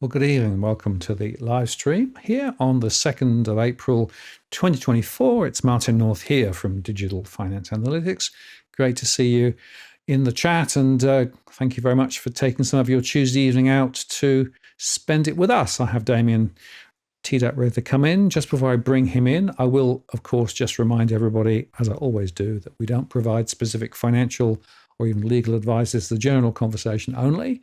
Well, good evening. Welcome to the live stream here on the 2nd of April 2024. It's Martin North here from Digital Finance Analytics. Great to see you in the chat, and thank you very much for taking some of your Tuesday evening out to spend it with us. I have Damien teed up ready to come in. Just before I bring him in, I will, of course, just remind everybody, as I always do, that we don't provide specific financial or even legal advice. It's the general conversation only.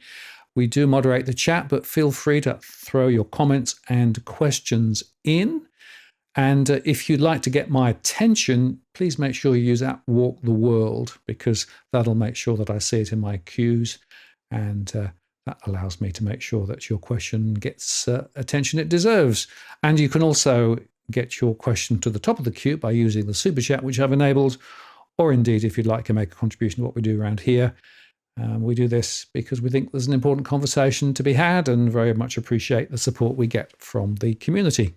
We do moderate the chat, but feel free to throw your comments and questions in. And if you'd like to get my attention, please make sure you use @Walk the World, because that'll make sure that I see it in my queues. And that allows me to make sure that your question gets attention it deserves. And you can also get your question to the top of the queue by using the super chat, which I've enabled, or indeed, if you'd like to make a contribution to what we do around here. We do this because we think there's an important conversation to be had and very much appreciate the support we get from the community.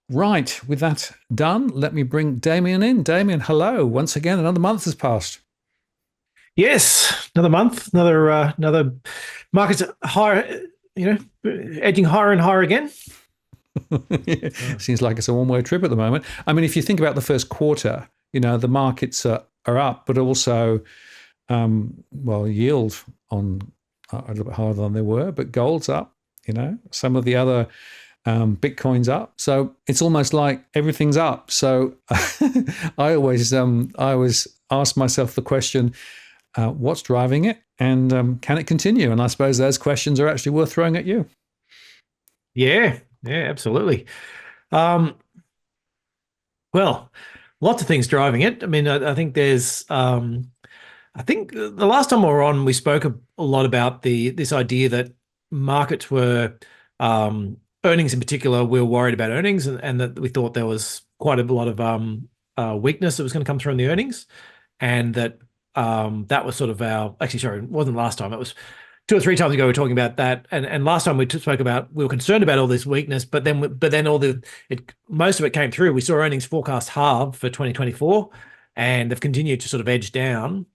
Right, with that done, let me bring Damien in. Damien, hello. Once again, another month has passed. Yes, another month, another market's higher, edging higher and higher again. Yeah, seems like it's a one-way trip at the moment. I mean, if you think about the first quarter, the markets are up, but also yield on a little bit higher than they were, but gold's up, some of the other Bitcoin's up. So it's almost like everything's up. So I always ask myself the question, what's driving it, and can it continue? And I suppose those questions are actually worth throwing at you. Yeah, absolutely. Well, lots of things driving it. I mean, I think there's I think the last time we were on, we spoke a lot about this idea that markets were, earnings in particular, we were worried about earnings, and that we thought there was quite a lot of weakness that was going to come through in the earnings, and that that was sort of it wasn't last time, it was 2 or 3 times ago we were talking about that, and last time we spoke about, we were concerned about all this weakness, but then most of it came through. We saw earnings forecast halve for 2024, and they've continued to sort of edge down.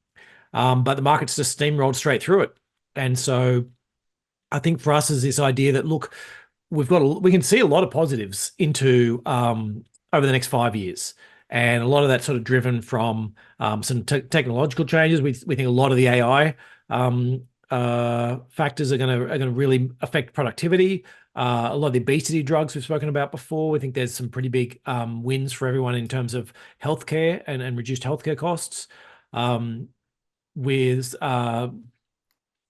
But the market's just steamrolled straight through it. And so I think for us is this idea that, look, we can see a lot of positives into over the next 5 years. And a lot of that sort of driven from some technological changes. We think a lot of the AI factors are going to really affect productivity. A lot of the obesity drugs we've spoken about before. We think there's some pretty big wins for everyone in terms of healthcare and reduced healthcare costs. With a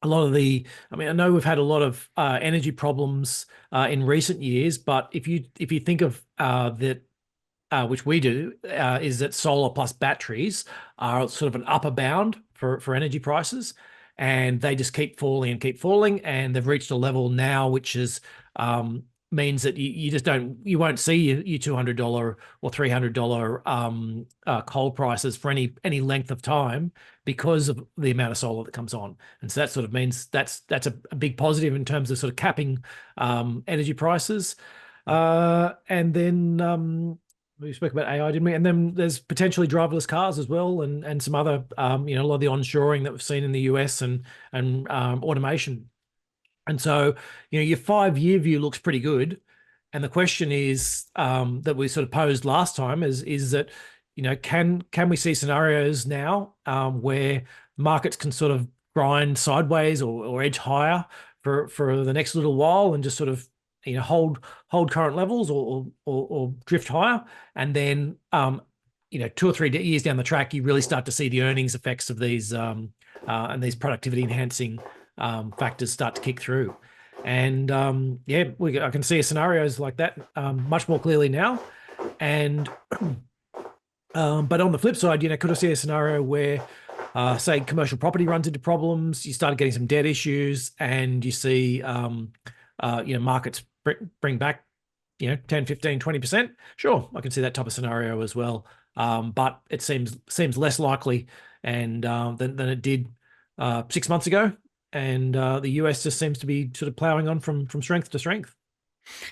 lot of I know we've had a lot of energy problems in recent years, but if you think of that, which we do, is that solar plus batteries are sort of an upper bound for energy prices, and they just keep falling and keep falling, and they've reached a level now which is means that you won't see your $200 or $300 coal prices for any length of time because of the amount of solar that comes on. And so that sort of means that's a big positive in terms of sort of capping energy prices. And then we spoke about AI, didn't we? And then there's potentially driverless cars as well, and some other a lot of the onshoring that we've seen in the US and automation. And so, your 5-year view looks pretty good. And the question is that we sort of posed last time is that, can we see scenarios now where markets can sort of grind sideways or edge higher for the next little while and just sort of, hold current levels or drift higher. And then, 2 or 3 years down the track, you really start to see the earnings effects of these and these productivity enhancing factors start to kick through. And I can see scenarios like that much more clearly now. And but on the flip side, could I see a scenario where say commercial property runs into problems, you started getting some debt issues, and you see markets bring back 10, 15, 20%? Sure, I can see that type of scenario as well. But it seems less likely and than it did 6 months ago. And the US just seems to be sort of plowing on from strength to strength.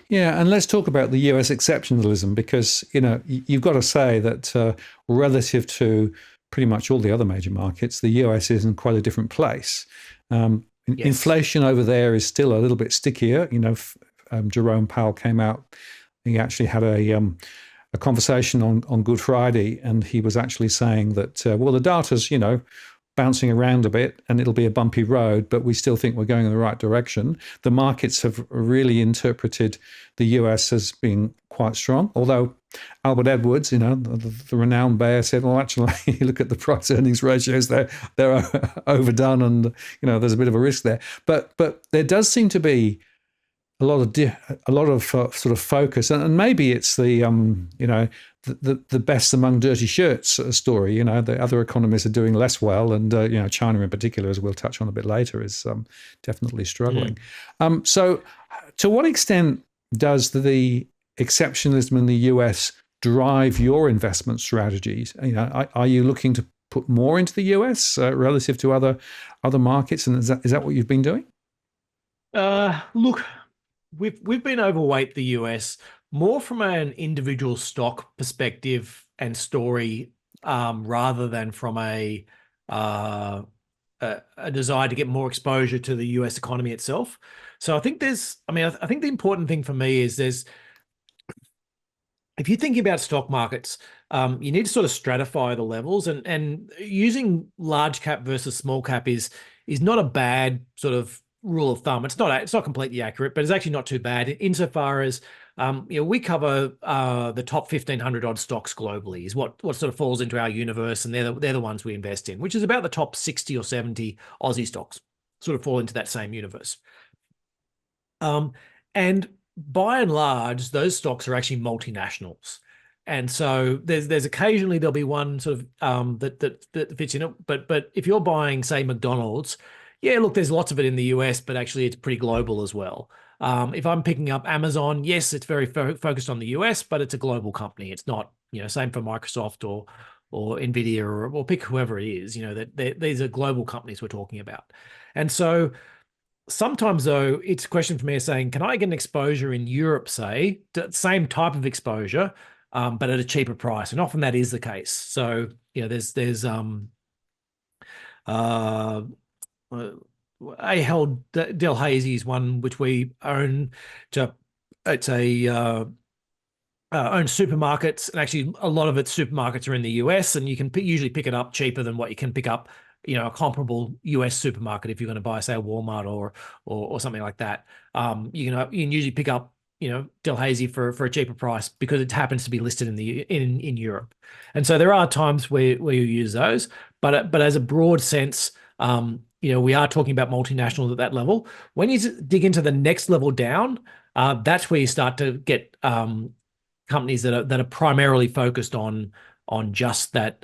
Yeah, and let's talk about the US exceptionalism, because you've got to say that relative to pretty much all the other major markets, the US is in quite a different place. Yes. Inflation over there is still a little bit stickier. Jerome Powell came out. He actually had a conversation on Good Friday, and he was actually saying that, well, the data's, bouncing around a bit and it'll be a bumpy road, but we still think we're going in the right direction. The markets have really interpreted the US as being quite strong, although Albert Edwards, the renowned bear, said, well, actually, you look at the price earnings ratios, they're overdone, and there's a bit of a risk there. But there does seem to be a lot of sort of focus, and maybe it's the the best among dirty shirts story. The other economies are doing less well, and China in particular, as we'll touch on a bit later, is definitely struggling. So, to what extent does the exceptionalism in the US drive your investment strategies? Are you looking to put more into the US relative to other markets, and is that what you've been doing? Look, we've been overweight the US more from an individual stock perspective and story, rather than from a desire to get more exposure to the US economy itself. So I think I think the important thing for me is if you're thinking about stock markets, you need to sort of stratify the levels, and using large cap versus small cap is not a bad sort of rule of thumb. It's not completely accurate, but it's actually not too bad insofar as we cover the top 1,500 odd stocks globally is what sort of falls into our universe, and they're the ones we invest in, which is about the top 60 or 70 Aussie stocks sort of fall into that same universe. And by and large, those stocks are actually multinationals. And so there's occasionally there'll be one sort of that fits in it. But if you're buying, say, McDonald's, yeah, look, there's lots of it in the US, but actually it's pretty global as well. If I'm picking up Amazon, yes, it's very focused on the US, but it's a global company. It's not, same for Microsoft or Nvidia or pick whoever it is. That these are global companies we're talking about. And so sometimes, though, it's a question for me of saying, can I get an exposure in Europe, say, same type of exposure, but at a cheaper price? And often that is the case. So, there's Ahold Delhaize is one which we own. It's owns supermarkets, and actually a lot of its supermarkets are in the US, and you can usually pick it up cheaper than what you can pick up, a comparable US supermarket if you're going to buy, say, a Walmart or something like that. You can usually pick up, Delhaize for a cheaper price because it happens to be listed in Europe. And so there are times where you use those, but as a broad sense, we are talking about multinationals at that level. When you dig into the next level down, that's where you start to get companies that are primarily focused on just that,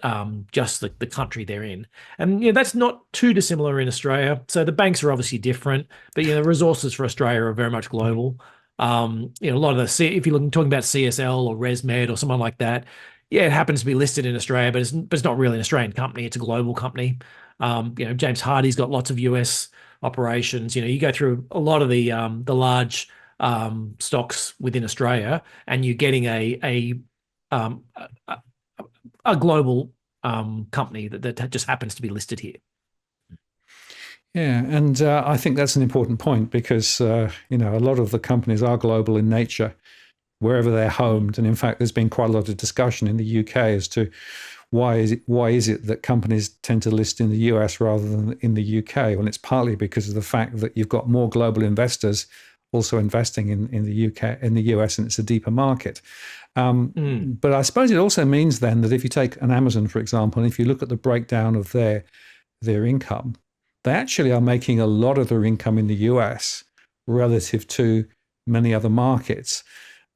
just the country they're in. And that's not too dissimilar in Australia. So the banks are obviously different, but the resources for Australia are very much global. A lot of if you're talking about CSL or ResMed or someone like that, yeah, it happens to be listed in Australia, but it's not really an Australian company. It's a global company. James Hardie's got lots of US operations. You go through a lot of the large stocks within Australia, and you're getting a global company that just happens to be listed here. Yeah, and I think that's an important point because a lot of the companies are global in nature, wherever they're homed. And in fact, there's been quite a lot of discussion in the UK as to why is it that companies tend to list in the US rather than in the UK? Well, it's partly because of the fact that you've got more global investors also investing in the UK, in the US, and it's a deeper market. But I suppose it also means then that if you take an Amazon, for example, and if you look at the breakdown of their income, they actually are making a lot of their income in the US relative to many other markets.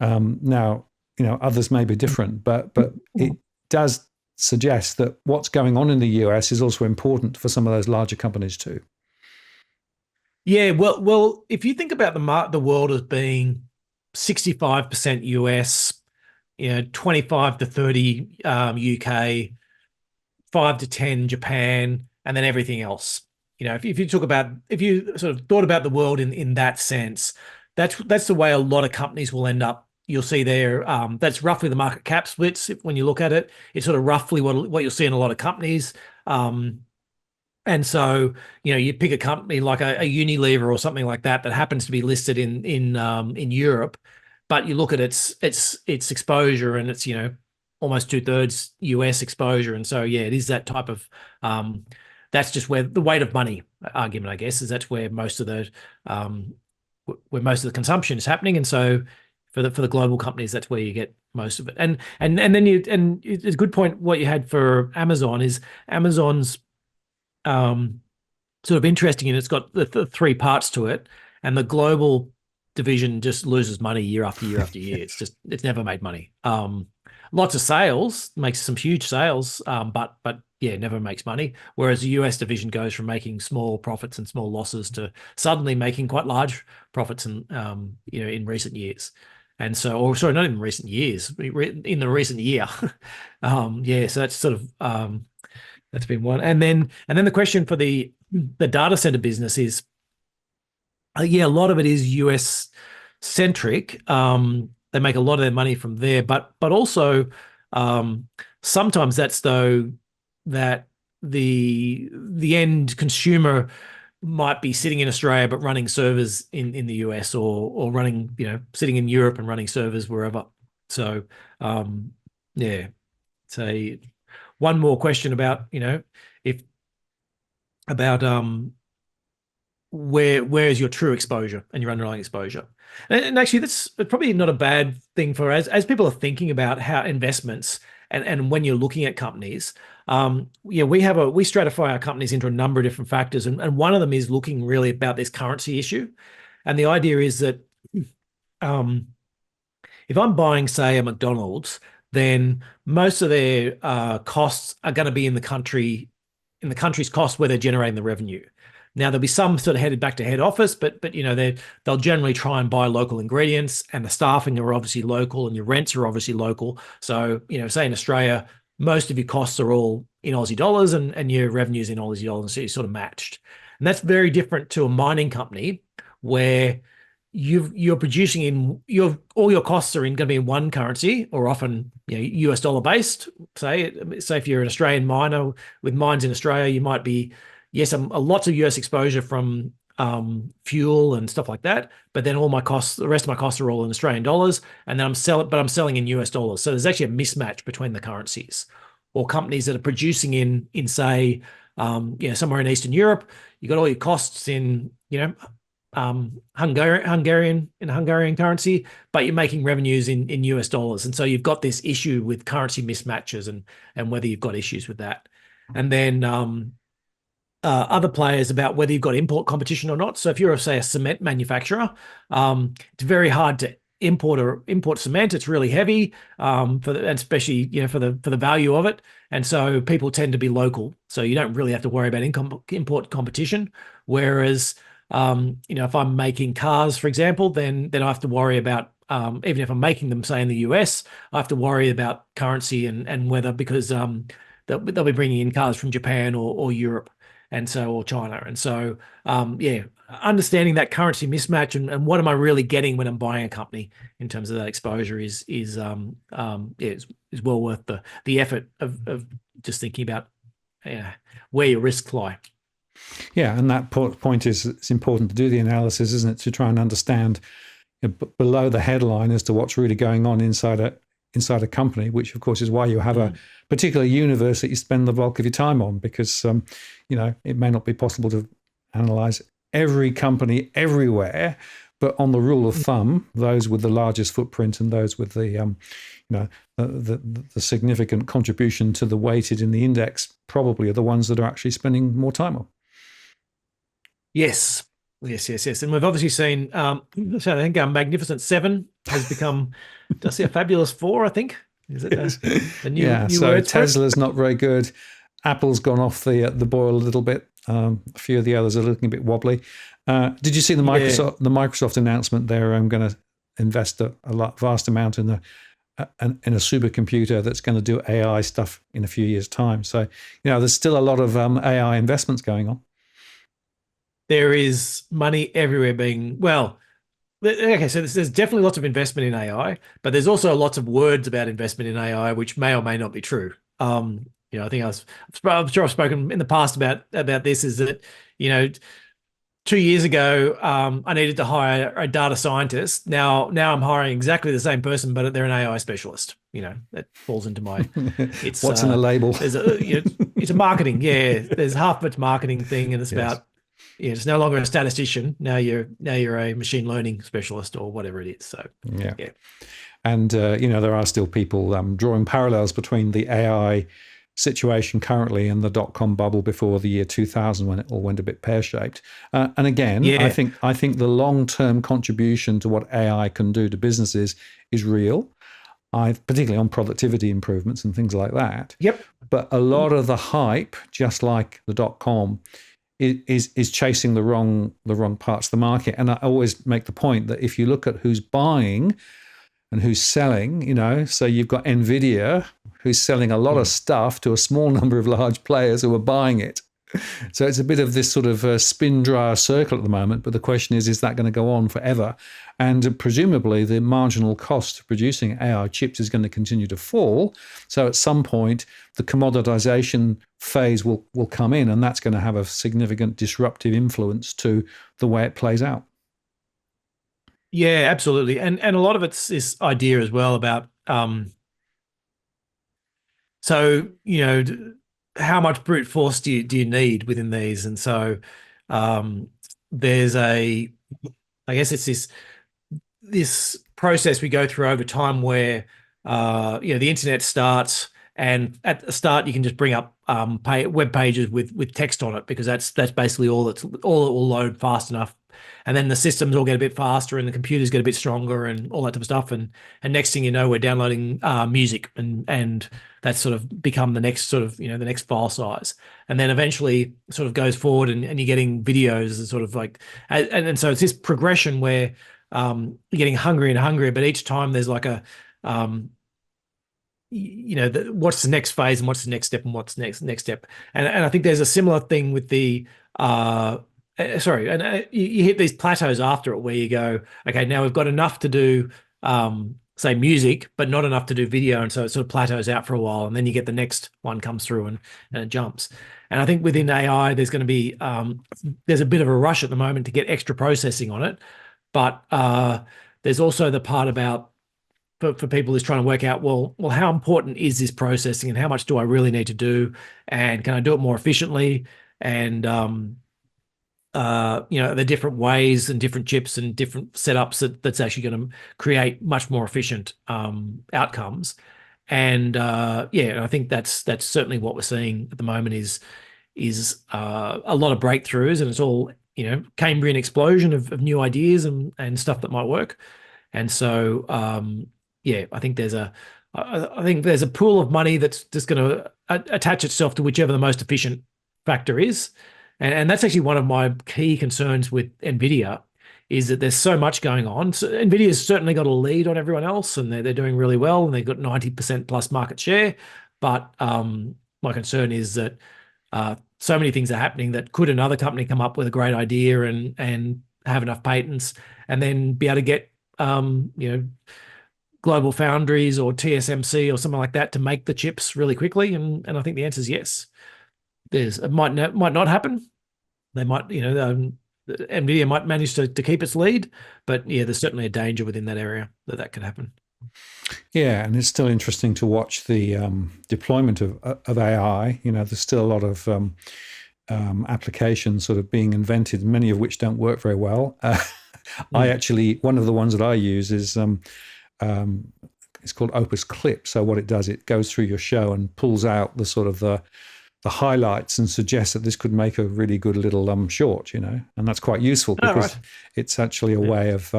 Now, others may be different, but it does suggest that what's going on in the US is also important for some of those larger companies too. Yeah, well, if you think about the world as being 65% US, 25 to 30 UK, 5 to 10 Japan, and then everything else. If you sort of thought about the world in that sense, that's the way a lot of companies will end up. You'll see there, that's roughly the market cap splits. When you look at it, it's sort of roughly what you'll see in a lot of companies. And so, you pick a company like a Unilever or something like that happens to be listed in Europe, but you look at its exposure, and it's almost 2/3 US exposure, and so yeah, it is that type of that's just where the weight of money argument, I guess, is that's where most of the consumption is happening, and so for the global companies, that's where you get most of it. And then it's a good point what you had for Amazon is Amazon's sort of interesting, and it's got the three parts to it, and the global division just loses money year after year after year. It's never made money. Lots of sales, makes some huge sales, but yeah, never makes money. Whereas the US division goes from making small profits and small losses to suddenly making quite large profits in recent years. And so, or sorry, not in recent years, in the recent year. Yeah, so that's sort of that's been one. And then the question for the data center business is, yeah, a lot of it is US centric. They make a lot of their money from there, but also sometimes that's though that the end consumer might be sitting in Australia but running servers in the US, or running, sitting in Europe and running servers wherever. So yeah, so one more question about if about where is your true exposure and your underlying exposure. And actually, that's probably not a bad thing for as people are thinking about how investments and when you're looking at companies. Yeah, we stratify our companies into a number of different factors, and one of them is looking really about this currency issue. And the idea is that if I'm buying, say, a McDonald's, then most of their costs are going to be in the country's cost where they're generating the revenue. Now, there'll be some sort of headed back to head office, but they'll generally try and buy local ingredients, and the staffing are obviously local, and your rents are obviously local. So, say in Australia, most of your costs are all in Aussie dollars, and your revenues in Aussie dollars, so you're sort of matched. And that's very different to a mining company where you're producing all your costs are going to be in one currency, or often US dollar based. Say if you're an Australian miner with mines in Australia, you might be a lots of US exposure from fuel and stuff like that, but then the rest of my costs are all in Australian dollars, and then I'm selling in US dollars. So there's actually a mismatch between the currencies. Or companies that are producing in say somewhere in Eastern Europe, you got all your costs in Hungarian currency, but you're making revenues in US dollars, and so you've got this issue with currency mismatches and whether you've got issues with that. And then other players about whether you've got import competition or not. So if you're, say, a cement manufacturer, it's very hard to import cement. It's really heavy, and especially for the value of it. And so people tend to be local, so you don't really have to worry about import competition. Whereas if I'm making cars, for example, then I have to worry about even if I'm making them, say, in the US, I have to worry about currency and whether, because they'll be bringing in cars from Japan or Europe, or China. And so, understanding that currency mismatch and what am I really getting when I'm buying a company in terms of that exposure is well worth the effort of just thinking about where your risks lie. Yeah, and that point is, it's important to do the analysis, isn't it, to try and understand below the headline as to what's really going on inside a company, which of course is why you have a particular universe that you spend the bulk of your time on, because it may not be possible to analyze every company everywhere, but on the rule of thumb, those with the largest footprint and those with the significant contribution to the weighted in the index probably are the ones that are actually spending more time on. Yes. And we've obviously seen, so I think our Magnificent Seven has become, I see, a Fabulous Four, I think. Is it the new, new so words for it? Tesla's not very good. Apple's gone off the boil a little bit. A few of the others are looking a bit wobbly. Did you see the Microsoft announcement? They're going to invest a vast amount in a supercomputer that's going to do AI stuff in a few years' time. So, there's still a lot of AI investments going on. There is money everywhere okay, so there's definitely lots of investment in AI, but there's also lots of words about investment in AI, which may or may not be true. I think I'm sure I've spoken in the past about this, is that, 2 years ago, I needed to hire a data scientist. Now I'm hiring exactly the same person, but they're an AI specialist. That falls into my. It's What's in a label? there's a it's a marketing. Yeah, there's half of it's marketing thing, and it's Yes. about it's no longer a statistician. Now you're a machine learning specialist or whatever it is. So Yeah. yeah. And, there are still people drawing parallels between the AI situation currently and the dot-com bubble before the year 2000, when it all went a bit pear-shaped. And again, Yeah. I think the long-term contribution to what AI can do to businesses is real, particularly on productivity improvements and things like that. Yep. But a lot of the hype, just like the dot-com, is chasing the wrong parts of the market. And I always make the point that if you look at who's buying and who's selling, so you've got Nvidia, who's selling a lot of stuff to a small number of large players who are buying it. So it's a bit of this sort of spin dryer circle at the moment. But the question is that going to go on forever? And presumably the marginal cost of producing AI chips is going to continue to fall. So at some point, the commoditization phase will come in, and that's going to have a significant disruptive influence to the way it plays out. Yeah, absolutely. And a lot of it's this idea as well about so, how much brute force do you need within these? And so there's I guess it's this process we go through over time where the internet starts, and at the start you can just bring up web pages with text on it, because that's basically all it will load fast enough. And then the systems all get a bit faster, and the computers get a bit stronger, and all that type of stuff. And next thing you know, we're downloading music, and that's sort of become the next sort of the next file size. And then eventually sort of goes forward, and you're getting videos, and sort of like, and so it's this progression where you're getting hungrier and hungrier, but each time there's like a what's the next phase, and what's the next step, and what's next step. And I think there's a similar thing with the you hit these plateaus after it, where you go, okay, now we've got enough to do say music, but not enough to do video, and so it sort of plateaus out for a while, and then you get the next one comes through, and it jumps. And I think within AI there's going to be there's a bit of a rush at the moment to get extra processing on it, but there's also the part about for people who's trying to work out, well, how important is this processing, and how much do I really need to do, and can I do it more efficiently? And the different ways and different chips and different setups that's actually going to create much more efficient outcomes. And I think that's certainly what we're seeing at the moment is a lot of breakthroughs, and it's all Cambrian explosion of new ideas and stuff that might work. And so I think there's a pool of money that's just going to attach itself to whichever the most efficient factor is. And that's actually one of my key concerns with NVIDIA, is that there's so much going on. So NVIDIA's certainly got a lead on everyone else, and they're doing really well, and they've got 90% plus market share. But my concern is that so many things are happening that could another company come up with a great idea and have enough patents, and then be able to get Global Foundries or TSMC or something like that to make the chips really quickly. And I think the answer is yes. It might not happen. They might, NVIDIA might manage to keep its lead, but there's certainly a danger within that area that could happen. Yeah, and it's still interesting to watch the deployment of AI. There's still a lot of applications sort of being invented, many of which don't work very well. One of the ones that I use is it's called Opus Clip. So what it does, it goes through your show and pulls out the sort of the highlights and suggests that this could make a really good little short, and that's quite useful because it's actually a way of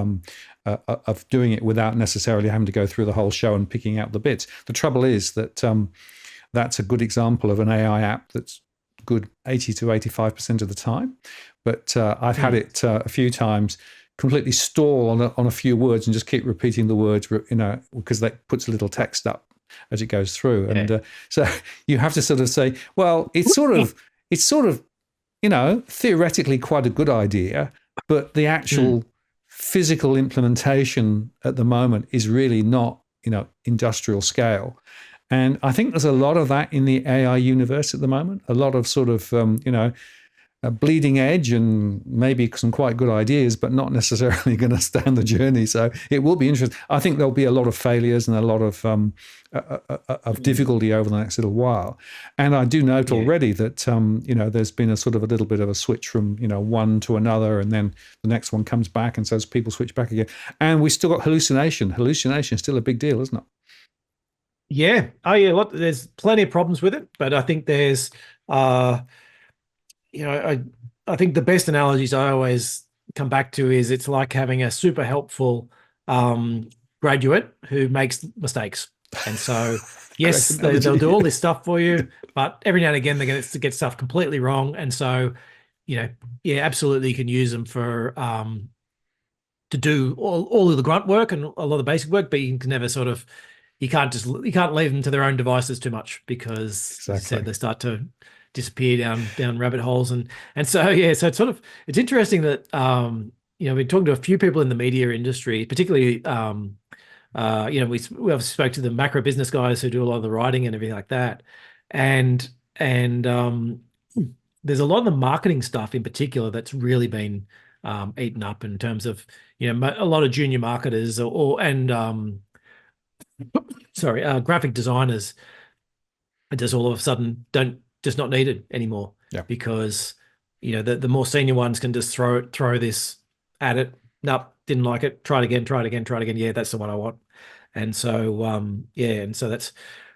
doing it without necessarily having to go through the whole show and picking out the bits. The trouble is that that's a good example of an AI app that's good 80 to 85% of the time, but I've had it a few times completely stall on a few words and just keep repeating the words, because that puts a little text up as it goes through. Yeah. And so you have to sort of say, well, it's sort of, theoretically quite a good idea, but the actual physical implementation at the moment is really not, industrial scale. And I think there's a lot of that in the AI universe at the moment. A lot of sort of, a bleeding edge and maybe some quite good ideas, but not necessarily going to stand the journey. So it will be interesting. I think there'll be a lot of failures and a lot of difficulty over the next little while. And I do note already that, there's been a sort of a little bit of a switch from, one to another, and then the next one comes back, and so people switch back again. And we still got hallucination. Hallucination is still a big deal, isn't it? Yeah. Oh, yeah. Look, there's plenty of problems with it, but I think there's, I think the best analogies I always come back to is it's like having a super helpful graduate who makes mistakes. And so, yes, they'll do all this stuff for you, but every now and again they're going to get stuff completely wrong. And so, absolutely you can use them for to do all of the grunt work and a lot of the basic work, but you can never you can't leave them to their own devices too much, because as I said, they start to disappear down rabbit holes. And so so it's interesting that we're talking to a few people in the media industry, particularly we obviously spoke to the macro business guys who do a lot of the writing and everything like that, and there's a lot of the marketing stuff in particular that's really been eaten up in terms of a lot of junior marketers graphic designers are just all of a sudden just not needed anymore. Yeah. Because the more senior ones can just throw this at it. Nope, didn't like it. Try it again. Yeah, that's the one I want. And so and so that's,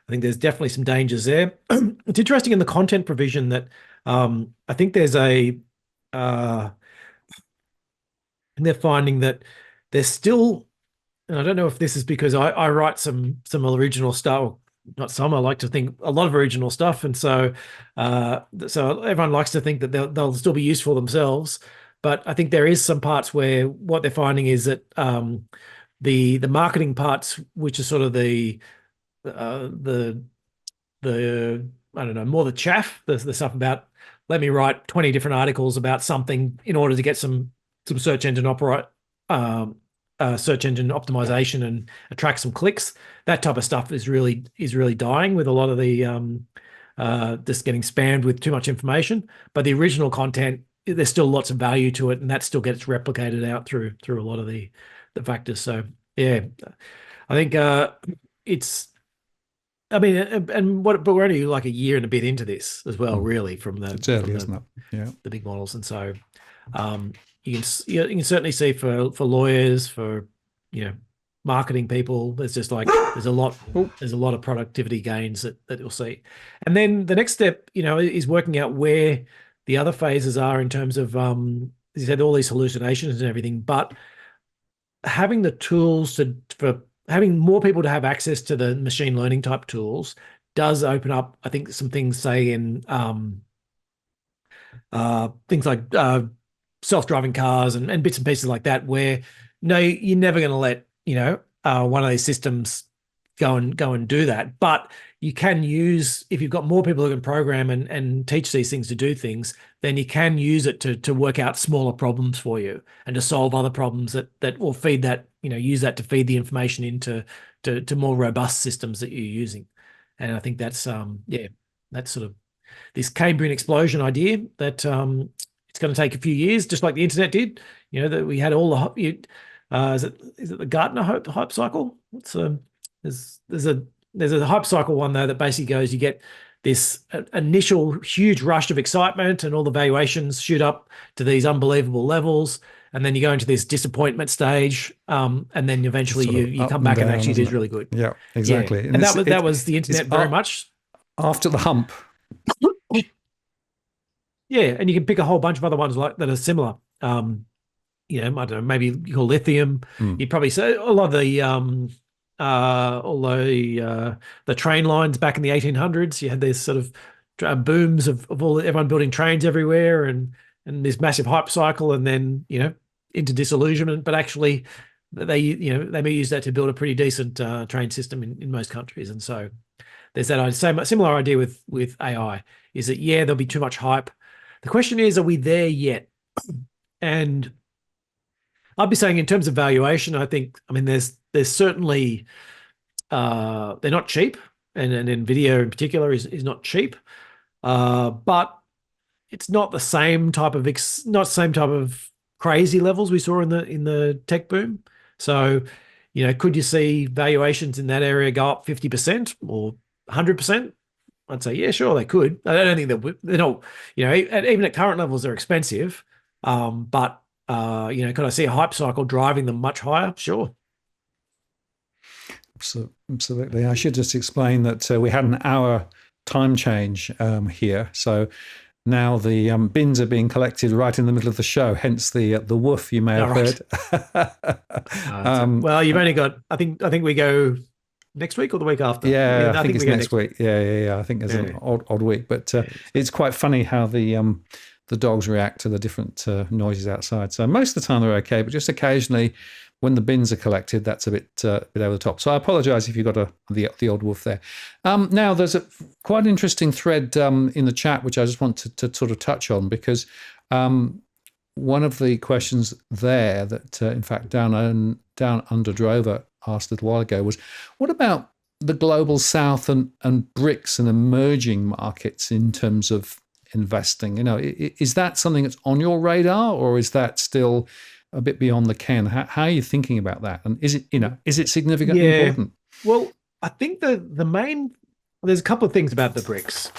I think there's definitely some dangers there. It's interesting in the content provision that I think there's and they're finding that there's still, and I don't know if this is because I write some original stuff. Not some, I like to think a lot of original stuff, and so everyone likes to think that they'll still be useful themselves. But I think there is some parts where what they're finding is that the marketing parts, which are sort of the I don't know, more the chaff, the stuff about, let me write 20 different articles about something in order to get some search engine search engine optimization and attract some clicks. That type of stuff is really dying, with a lot of the just getting spammed with too much information. But the original content, there's still lots of value to it, and that still gets replicated out through a lot of the factors. So yeah, I think it's, I mean, but we're only like a year and a bit into this as well, really, from the, it's early, isn't it? Yeah, the big models. And so you can certainly see for lawyers, for marketing people, there's just like there's a lot of productivity gains that you'll see. And then the next step, is working out where the other phases are in terms of you said all these hallucinations and everything, but having the tools for having more people to have access to the machine learning type tools does open up, I think, some things, say in things like self-driving cars and bits and pieces like that, where no, you're never going to let one of these systems go and do that. But you can use, if you've got more people who can program and teach these things to do things, then you can use it to work out smaller problems for you and to solve other problems that will feed that, use that to feed the information into to more robust systems that you're using. And I think that's that's sort of this Cambrian explosion idea that it's going to take a few years, just like the internet did. That we had all the is it the Gartner hype cycle? There's a hype cycle one though that basically goes, you get this initial huge rush of excitement and all the valuations shoot up to these unbelievable levels, and then you go into this disappointment stage, and then eventually you come back and actually it is really good. Yeah, exactly. Yeah. And that was the internet very much after the hump. Yeah, and you can pick a whole bunch of other ones like that are similar. I don't know, maybe you call Lithium. You'd probably say a lot of the the train lines back in the 1800s. You had this sort of booms of everyone building trains everywhere, and this massive hype cycle, and then into disillusionment. But actually, they may use that to build a pretty decent train system in most countries. And so there's that similar idea with AI. Is that there'll be too much hype. The question is, are we there yet? And I'd be saying in terms of valuation, there's certainly they're not cheap. and Nvidia in particular is not cheap, but it's not the same type of not the same type of crazy levels we saw in the tech boom. So, could you see valuations in that area go up 50% or 100%? I'd say, yeah, sure, they could. I don't think they're not, even at current levels, they're expensive. But could I see a hype cycle driving them much higher? Sure. Absolutely. I should just explain that we had an hour time change here. So now the bins are being collected right in the middle of the show, hence the woof you may have heard. Well, you've only got, I think we go next week or the week after. Yeah, I think it's next week. Yeah. I think there's an odd week, but it's quite funny how the dogs react to the different noises outside. So most of the time they're okay, but just occasionally when the bins are collected, that's a bit over the top. So I apologise if you got the odd wolf there. Now there's a quite an interesting thread in the chat which I just want to sort of touch on, because one of the questions there that in fact down under Drover asked a little while ago was, what about the global south and BRICS and emerging markets in terms of investing? Is that something that's on your radar, or is that still a bit beyond the ken? How are you thinking about that? And is it significantly important? Well, I think the main, there's a couple of things about the BRICS.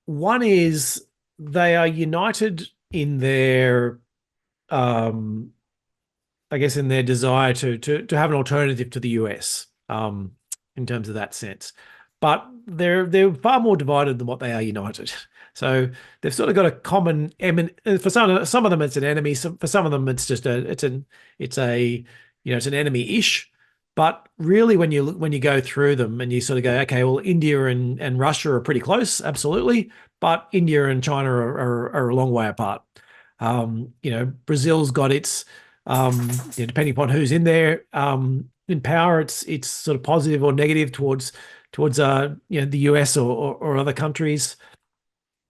One is they are united in their I guess in their desire to have an alternative to the US in terms of that sense. But they're far more divided than what they are united. So they've sort of got a common for some of them it's an enemy. For some of them it's just it's an enemy-ish. But really, when you go through them and you sort of go, okay, well, India and Russia are pretty close, absolutely, but India and China are a long way apart. Brazil's got its depending upon who's in there in power, it's sort of positive or negative towards the US or other countries.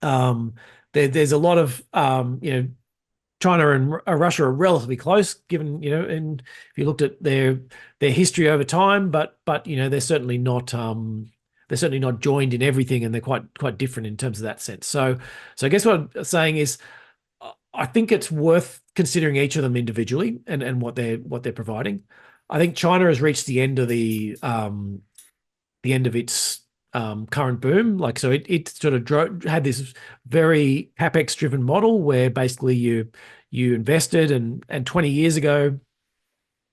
There's a lot of China and Russia are relatively close, given and if you looked at their history over time, but they're certainly not joined in everything, and they're quite different in terms of that sense. So I guess what I'm saying is, I think it's worth considering each of them individually and what they're providing. I think China has reached the end of its current boom. Like, so it sort of had this very capex driven model where basically you invested and 20 years ago,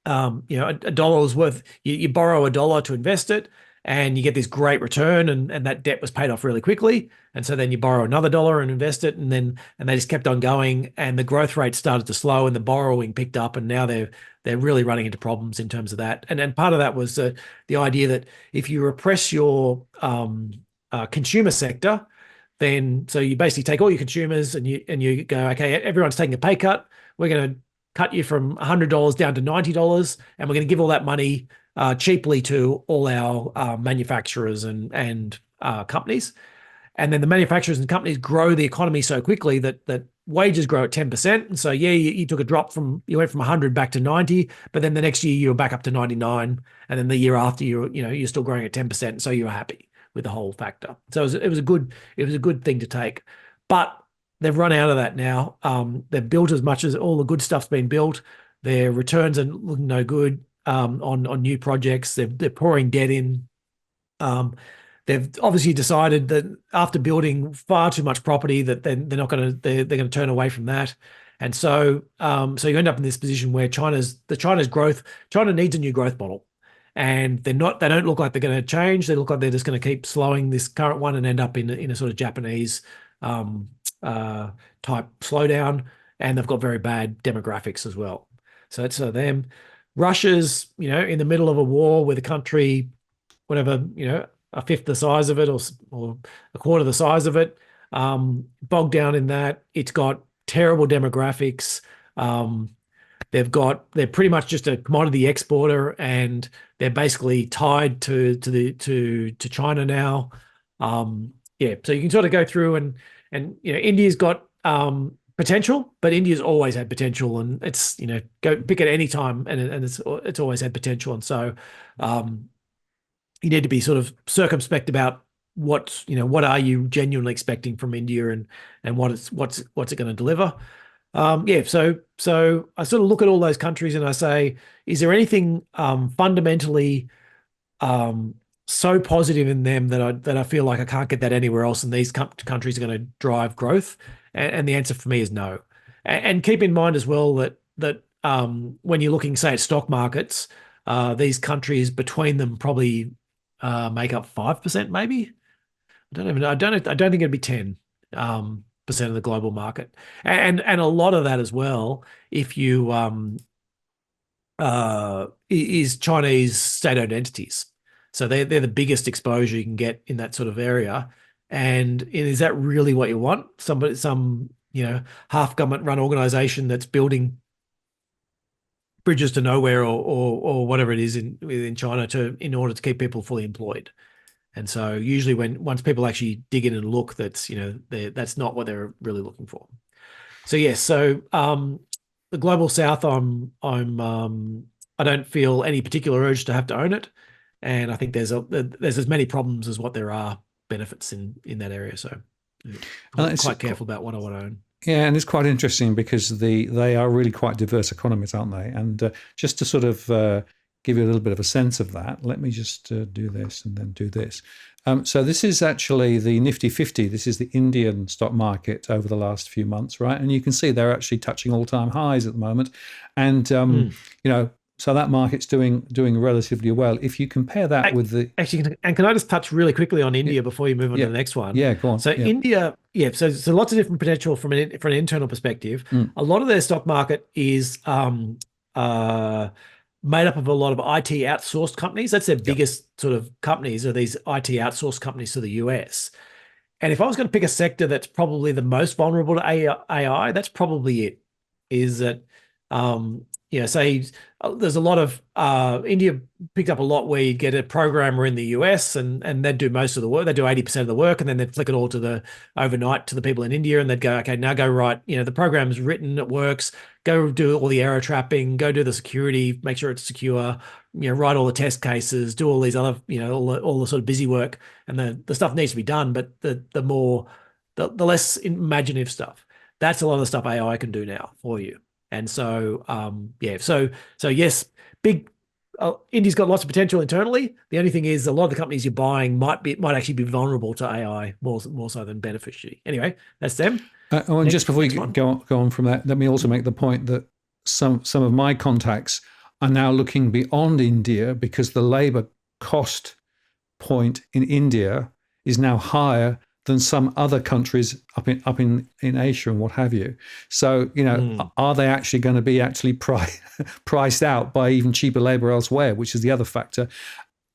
a dollar was worth, you borrow a dollar to invest it, and you get this great return, and that debt was paid off really quickly. And so then you borrow another dollar and invest it, and they just kept on going, and the growth rate started to slow and the borrowing picked up, and now they're really running into problems in terms of that. And part of that was the idea that if you repress your consumer sector, then so you basically take all your consumers and you go, okay, everyone's taking a pay cut. We're going to cut you from $100 down to $90, and we're going to give all that money cheaply to all our manufacturers and companies. And then the manufacturers and companies grow the economy so quickly that wages grow at 10%. And so, yeah, you took a drop you went from 100 back to 90, but then the next year you were back up to 99. And then the year after you're still growing at 10%. And so you were happy with the whole factor. So it was a good thing to take, but they've run out of that now. They've built as much as all the good stuff's been built. Their returns are looking no good on new projects. They're pouring debt in. They've obviously decided that after building far too much property that they're going to turn away from that. And so you end up in this position where China's growth, China needs a new growth model. And they don't look like they're going to change. They look like they're just going to keep slowing this current one and end up in a sort of Japanese type slowdown. And they've got very bad demographics as well. So it's them. Russia's, in the middle of a war with a country, whatever, a fifth the size of it or a quarter the size of it, bogged down in that. It's got terrible demographics. They're pretty much just a commodity exporter, and they're basically tied to China now. So you can sort of go through and India's got potential, but India's always had potential, and it's go pick at any time, and it's always had potential. And so you need to be sort of circumspect about what are you genuinely expecting from India, and what's it going to deliver. Yeah, so I sort of look at all those countries and I say, is there anything fundamentally um, so positive in them that I feel like I can't get that anywhere else, and these countries are going to drive growth? And the answer for me is no. And keep in mind as well that when you're looking, say, at stock markets, these countries between them probably make up 5%, maybe. I don't even know. I don't think it'd be 10 percent of the global market, and a lot of that as well. If you is Chinese state-owned entities, so they're the biggest exposure you can get in that sort of area. And is that really what you want? Some half government-run organization that's building bridges to nowhere, or whatever it is within China in order to keep people fully employed. And so usually once people actually dig in and look, that's not what they're really looking for. So yes, the global south, I don't feel any particular urge to have to own it, and I think there's as many problems as what there are benefits in that area. So I'm quite careful about what I want to own. Yeah, and it's quite interesting because they are really quite diverse economies, aren't they? And just to sort of give you a little bit of a sense of that, let me just do this and then do this. So this is actually the Nifty 50. This is the Indian stock market over the last few months, right? And you can see they're actually touching all-time highs at the moment. And, so that market's doing relatively well. If you compare that with the... Actually, and can I just touch really quickly on India before you move on to the next one? Yeah, go on. So India, so lots of different potential from an internal perspective. A lot of their stock market is made up of a lot of IT outsourced companies. That's their biggest sort of companies, are these IT outsourced companies to the US. And if I was going to pick a sector that's probably the most vulnerable to AI, that's probably it. Is that, say there's a lot of India picked up a lot where you'd get a programmer in the US and they'd do most of the work. They do 80% of the work, and then they'd flick it all overnight to the people in India, and they'd go, okay, now go write, the program's written, it works, go do all the error trapping, go do the security, make sure it's secure, write all the test cases, do all these other, all the sort of busy work, and the stuff needs to be done, but the less imaginative stuff. That's a lot of the stuff AI can do now for you. And so, so yes, India's got lots of potential internally. The only thing is, a lot of the companies you're buying might actually be vulnerable to AI more so than beneficiary. Anyway, that's them. And just before you go on from that, let me also make the point that some of my contacts are now looking beyond India, because the labor cost point in India is now higher than some other countries up in Asia and what have you. So, are they actually going to be priced out by even cheaper labor elsewhere, which is the other factor.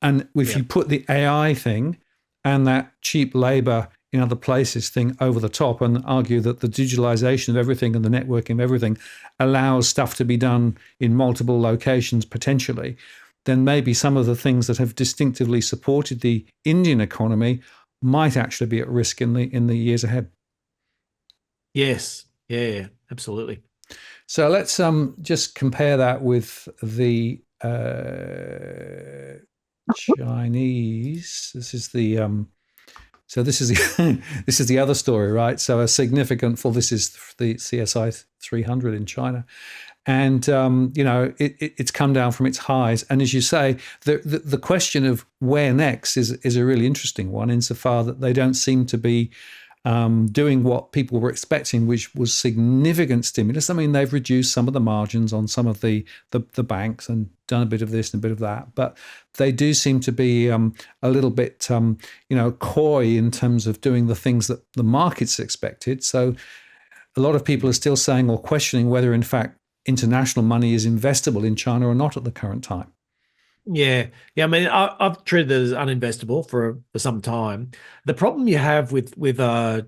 And if you put the AI thing and that cheap labor in other places thing over the top, and argue that the digitalization of everything and the networking of everything allows stuff to be done in multiple locations potentially, then maybe some of the things that have distinctively supported the Indian economy might actually be at risk in the years ahead. Yes. Yeah, absolutely. So let's just compare that with the Chinese. This is the this is the other story, right? So this is the CSI 300 in China. And it's come down from its highs. And as you say, the question of where next is a really interesting one, insofar that they don't seem to be doing what people were expecting, which was significant stimulus. I mean, they've reduced some of the margins on some of the banks and done a bit of this and a bit of that, but they do seem to be a little bit coy in terms of doing the things that the markets expected. So a lot of people are still saying or questioning whether, in fact, international money is investable in China or not at the current time. Yeah. I mean, I've treated it as uninvestable for some time. The problem you have with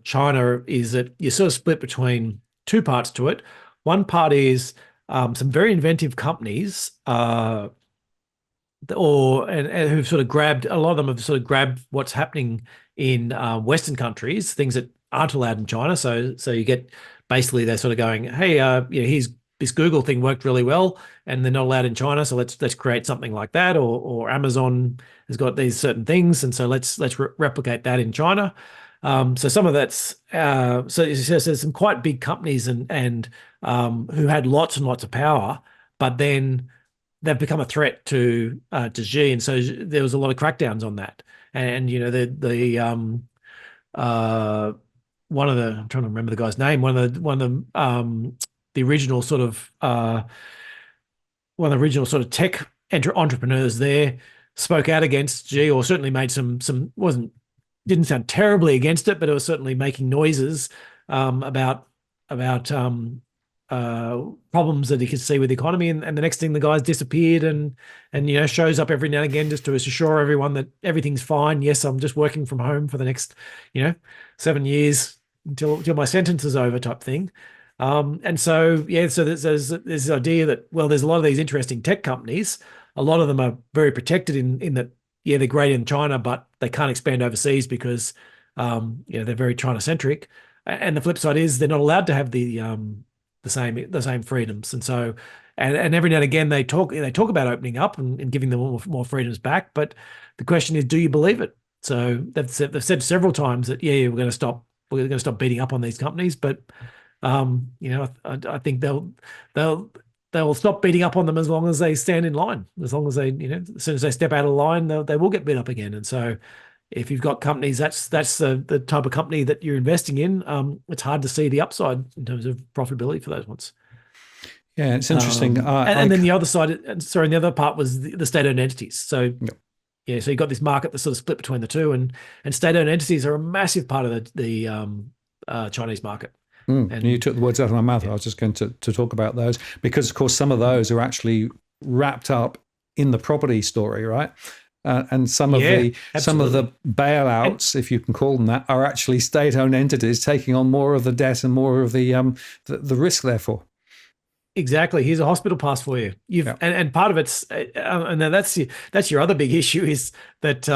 China is that you're sort of split between two parts to it. One part is some very inventive companies, and who've sort of grabbed, a lot of them have sort of grabbed what's happening in Western countries, things that aren't allowed in China. So you get, basically they're sort of going, hey, here's this Google thing worked really well, and they're not allowed in China, so let's create something like that. Or Amazon has got these certain things, and so let's replicate that in China. So some of that's so there's some quite big companies and who had lots and lots of power, but then they've become a threat to Xi, and so there was a lot of crackdowns on that. And you know uh one of the, I'm trying to remember the guy's name, one of the original sort of one of the original sort of tech entrepreneurs there spoke out against Xi, or certainly made some didn't sound terribly against it, but it was certainly making noises about problems that he could see with the economy. And the next thing, the guy's disappeared and you know, shows up every now and again just to assure everyone that everything's fine. Yes, I'm just working from home for the next, you know, 7 years until my sentence is over, type thing. And so yeah, so there's this idea that, well, there's a lot of these interesting tech companies. A lot of them are very protected in that, yeah, they're great in China, but they can't expand overseas because you know, they're very China centric. And the flip side is they're not allowed to have the same freedoms. And so and every now and again they talk about opening up and giving them more freedoms back. But the question is, do you believe it? So they've said several times that we're going to stop beating up on these companies, but you know, I think they'll stop beating up on them as long as they stand in line. As long as they, you know, as soon as they step out of line, they will get beat up again. And so if you've got companies, that's the type of company that you're investing in. It's hard to see the upside in terms of profitability for those ones. Yeah, it's interesting. And then the other side, sorry, the other part was the state-owned entities. So yeah, so you've got this market that's sort of split between the two, and state-owned entities are a massive part of the Chinese market. And you took the words out of my mouth. I was just going to talk about those because, of course, some of those are actually wrapped up in the property story, right? And some of the bailouts, if you can call them that, are actually state-owned entities taking on more of the debt and more of the risk. Therefore, exactly. Here's a hospital pass for you. And part of it's and then that's your other big issue is that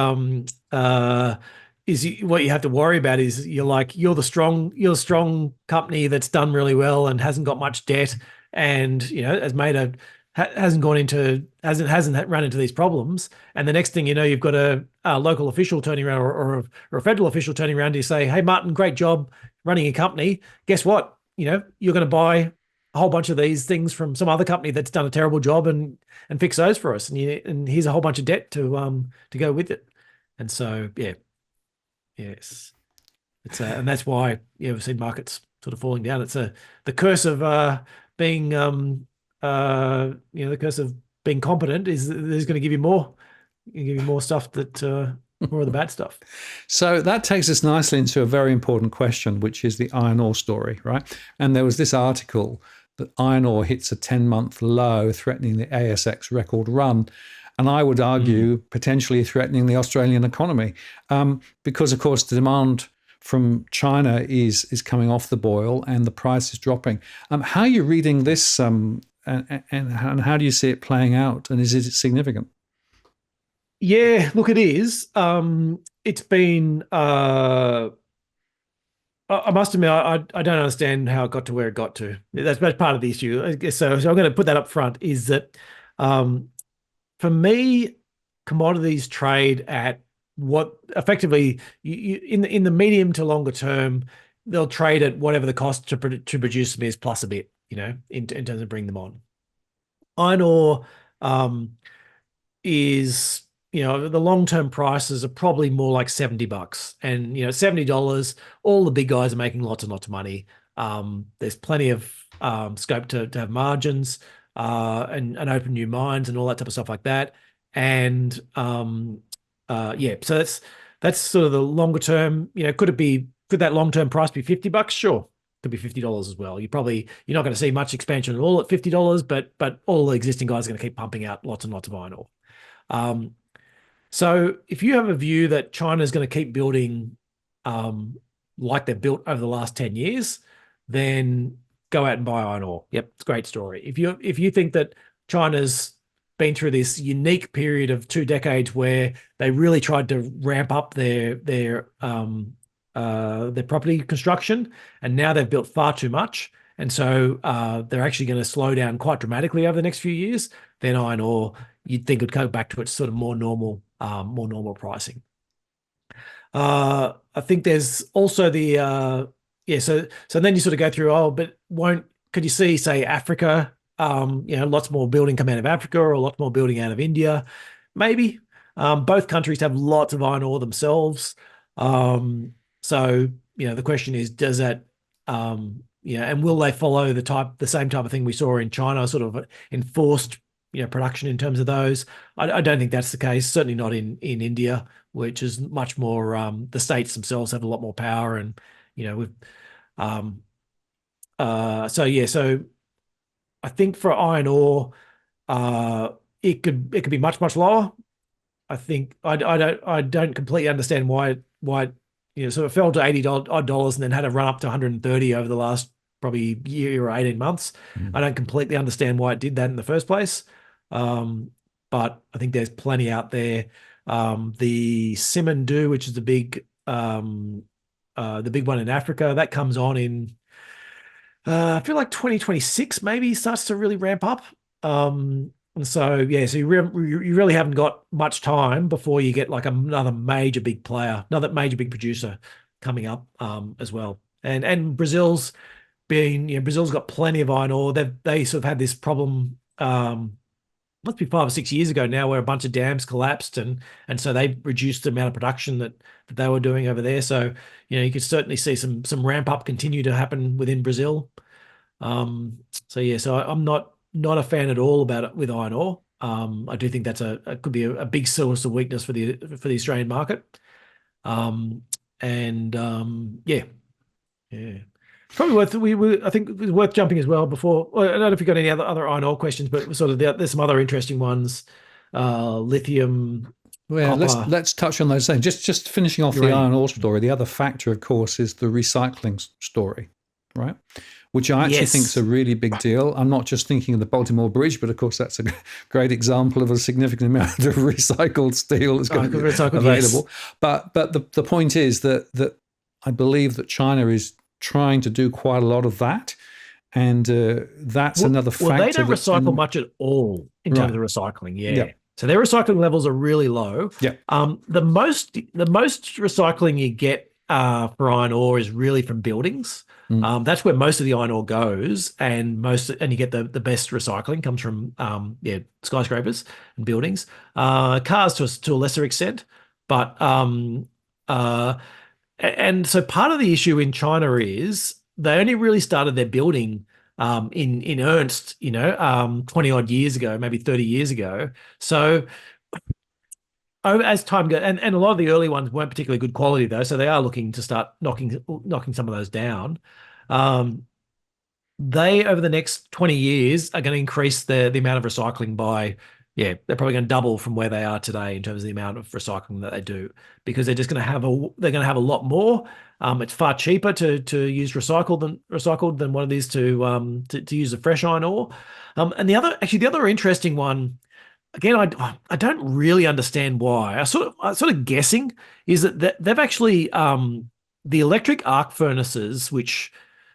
what you have to worry about is you're the strong company that's done really well and hasn't got much debt, and you know hasn't run into these problems. And the next thing you know, you've got a local official turning around or a federal official turning around to you say, "Hey, Martin, great job running a company. Guess what? You know, you're going to buy a whole bunch of these things from some other company that's done a terrible job and fix those for us. And here's a whole bunch of debt to go with it." And so yes, it's and that's why we've seen markets sort of falling down. It's the curse of being the curse of being competent is that there's going to give you more stuff that more of the bad stuff. So that takes us nicely into a very important question, which is the iron ore story, right? And there was this article that iron ore hits a 10-month low, threatening the ASX record run. And I would argue potentially threatening the Australian economy because, of course, the demand from China is coming off the boil and the price is dropping. How are you reading this and how do you see it playing out? And is it significant? Yeah, look, it is. It's been, I must admit, I don't understand how it got to where it got to. That's part of the issue. I guess so I'm going to put that up front, is that for me, commodities trade at what effectively in the medium to longer term, they'll trade at whatever the cost to produce them is plus a bit, you know, in terms of bringing them on. Iron ore is, you know, the long-term prices are probably more like $70, and you know, $70, all the big guys are making lots and lots of money. There's plenty of scope to have margins and open new mines and all that type of stuff like that. And so that's sort of the longer term. You know, could that long-term price be $50? Sure. Could be $50 as well. You're not going to see much expansion at all at $50, but all the existing guys are going to keep pumping out lots and lots of iron ore. So if you have a view that China is going to keep building like they've built over the last 10 years, then go out and buy iron ore. Yep, it's a great story. If you think that China's been through this unique period of 2 decades where they really tried to ramp up their property construction, and now they've built far too much, And so they're actually going to slow down quite dramatically over the next few years. Then iron ore, you'd think would go back to its sort of more normal pricing. I think there's also the yeah. So then you sort of go through. Oh, but won't could you see say Africa? Lots more building come out of Africa or a lot more building out of India, maybe. Both countries have lots of iron ore themselves. So the question is, does that and will they follow the same type of thing we saw in China, sort of enforced production in terms of those? I don't think that's the case. Certainly not in India, which is much more the states themselves have a lot more power, and with so I think for iron ore, it could be much lower. I think I don't completely understand why so it fell to $80 and then had a run up to 130 over the last probably year or 18 months. I don't completely understand why it did that in the first place. But I think there's plenty out there. The Simandou, which is the big one in Africa, that comes on in I feel like 2026 maybe starts to really ramp up. And so you really haven't got much time before you get like another major big player, another major big producer coming up as well. And Brazil's got plenty of iron ore. They sort of had this problem must be 5 or 6 years ago now, where a bunch of dams collapsed, and so they reduced the amount of production that they were doing over there. So you could certainly see some ramp up continue to happen within Brazil. So I'm not a fan at all about it with iron ore. I do think could be a big source of weakness for the Australian market. Yeah. Probably I think it was worth jumping as well before. I don't know if you've got any other iron ore questions, but sort of there's some other interesting ones. Lithium, Well, copper. let's touch on those things. Just finishing off the iron ore story. The other factor, of course, is the recycling story, right? Which I actually think is a really big deal. I'm not just thinking of the Baltimore Bridge, but of course that's a great example of a significant amount of recycled steel that's going to be available. Yes. But the point is that I believe that China is trying to do quite a lot of that, and that's another factor. Well, they don't recycle much at all in terms of recycling. Yeah. So their recycling levels are really low. Yeah. The most recycling you get for iron ore is really from buildings. That's where most of the iron ore goes, and you get the best recycling comes from skyscrapers and buildings, cars to a lesser extent, but and so part of the issue in China is they only really started their building in earnest, 20 odd years ago, maybe 30 years ago. So as time goes, and a lot of the early ones weren't particularly good quality though, so they are looking to start knocking some of those down. They over the next 20 years are going to increase the amount of recycling by, they're probably going to double from where they are today in terms of the amount of recycling that they do, because they're just going to have a lot more. It's far cheaper to use recycled than what it is to use the fresh iron ore. And the other interesting one, again, I don't really understand why. I'm sort of guessing is that they've actually the electric arc furnaces,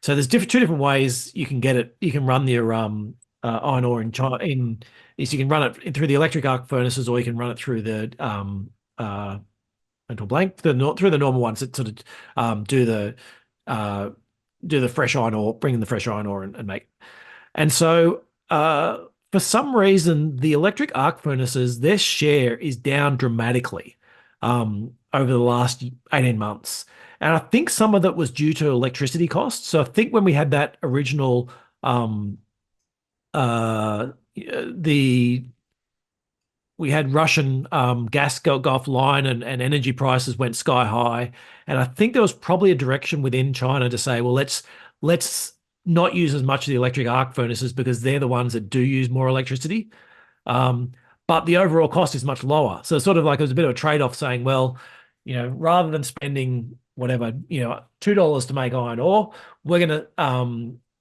so there's two different ways you can get it. You can run your iron ore is you can run it through the electric arc furnaces, or you can run it through the mental blank through the normal ones that sort of do the fresh iron ore, bring in the fresh iron ore and make. And so for some reason, the electric arc furnaces, their share is down dramatically over the last 18 months. And I think some of that was due to electricity costs. So I think when we had that original we had Russian gas go offline, and energy prices went sky high. And I think there was probably a direction within China to say, well, let's not use as much of the electric arc furnaces because they're the ones that do use more electricity. But the overall cost is much lower. So sort of like it was a bit of a trade-off saying, well, rather than spending whatever, $2 to make iron ore, we're going to,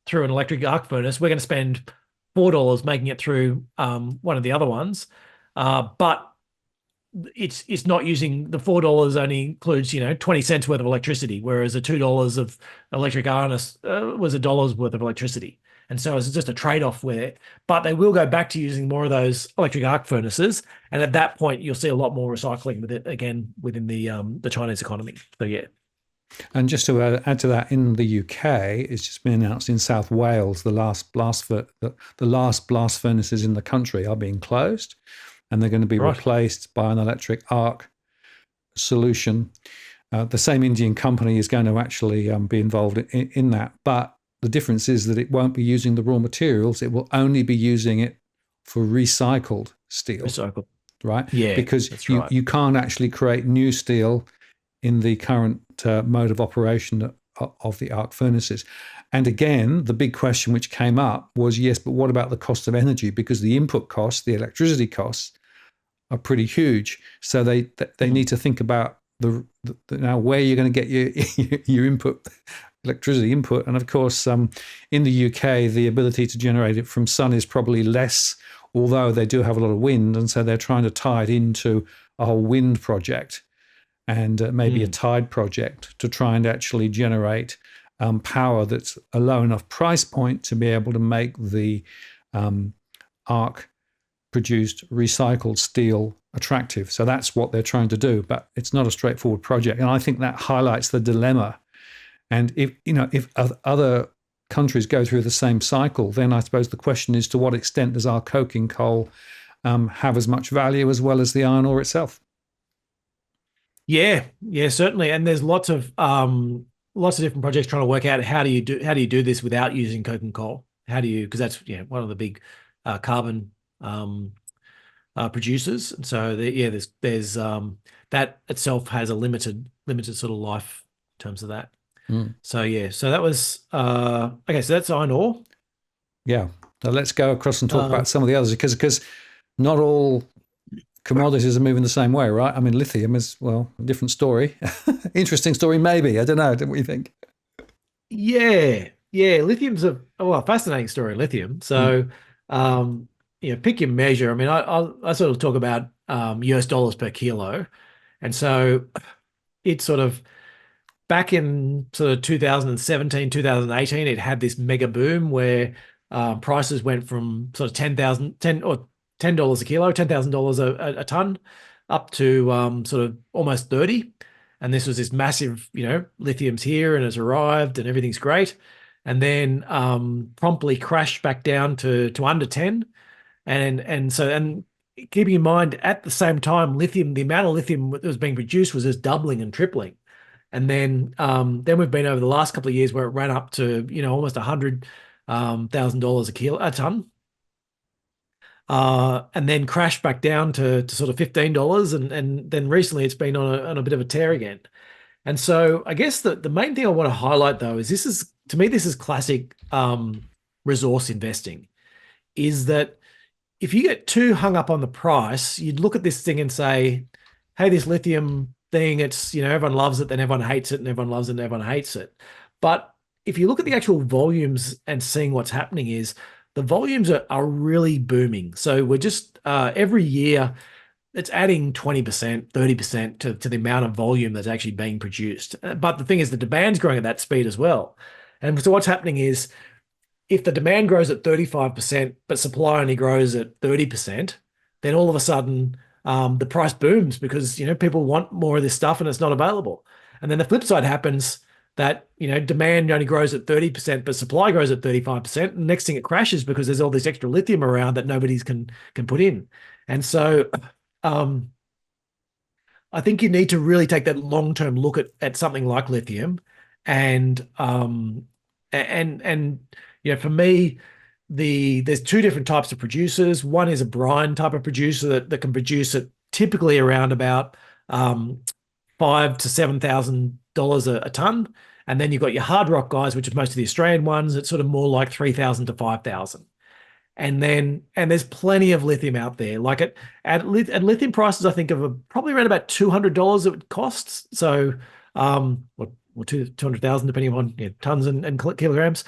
through an electric arc furnace, we're going to spend $4 making it through one of the other ones. But it's not using the $4 only includes 20 cents worth of electricity, whereas a $2 of electric harness was $1 worth of electricity. And so it's just a trade-off but they will go back to using more of those electric arc furnaces, and at that point you'll see a lot more recycling with it again within the Chinese economy. So yeah. And just to add to that, in the UK, it's just been announced in South Wales the last blast furnaces in the country are being closed, and they're going to be replaced by an electric arc solution. The same Indian company is going to actually be involved in that, but the difference is that it won't be using the raw materials; it will only be using it for recycled steel. Recycled, right? Yeah, because that's right. You can't actually create new steel in the current mode of operation of the arc furnaces. And again, the big question which came up was, yes, but what about the cost of energy? Because the input costs, the electricity costs, are pretty huge. So they need to think about now where you're going to get your input, electricity input. And of course, in the UK, the ability to generate it from sun is probably less, although they do have a lot of wind. And so they're trying to tie it into a whole wind project and maybe a tide project to try and actually generate power that's a low enough price point to be able to make the arc produced recycled steel attractive. So that's what they're trying to do, but it's not a straightforward project. And I think that highlights the dilemma. And if other countries go through the same cycle, then I suppose the question is, to what extent does our coking coal have as much value as well as the iron ore itself? Yeah, certainly. And there's lots of different projects trying to work out how do you do this without using coking coal? Because that's one of the big carbon producers. And so there's that itself has a limited sort of life in terms of that. So so that was okay. So that's iron ore. Yeah. So let's go across and talk about some of the others, because not all commodities are moving the same way, right? I mean, lithium is, well, a different story. Interesting story, maybe. I don't know. What do you think? Yeah. Lithium's a fascinating story. Lithium. So, pick your measure. I mean, I sort of talk about US dollars per kilo, and so it's sort of back in sort of 2017, 2018, it had this mega boom where prices went from sort of $10 a kilo, $10,000 a ton, up to sort of almost 30. And this was this massive, lithium's here and it's arrived and everything's great. And then promptly crashed back down to under 10. And keeping in mind, at the same time, the amount of lithium that was being produced was just doubling and tripling. And then we've been over the last couple of years where it ran up to, almost $100,000 a ton. And then crashed back down to sort of $15, and then recently it's been on a bit of a tear again. And so I guess the main thing I want to highlight, though, is this is classic resource investing, is that if you get too hung up on the price, you'd look at this thing and say, hey, this lithium thing, it's, everyone loves it, then everyone hates it, and everyone loves it, and everyone hates it. But if you look at the actual volumes and seeing what's happening, is the volumes are really booming. So we're just every year it's adding 20%, 30% to the amount of volume that's actually being produced. But the thing is, the demand's growing at that speed as well. And so what's happening is, if the demand grows at 35%, but supply only grows at 30%, then all of a sudden the price booms because people want more of this stuff and it's not available. And then the flip side happens, that demand only grows at 30%, but supply grows at 35%. And next thing, it crashes because there's all this extra lithium around that nobody's can put in. And so I think you need to really take that long-term look at something like lithium. And for me, there's two different types of producers. One is a brine type of producer that can produce it typically around about $5,000 to $7,000 a ton. And then you've got your hard rock guys, which is most of the Australian ones. It's sort of more like 3,000 to 5,000. And there's plenty of lithium out there. Like at lithium prices, I think of probably around about $200 it costs. So, or 200,000 depending on tons and kilograms.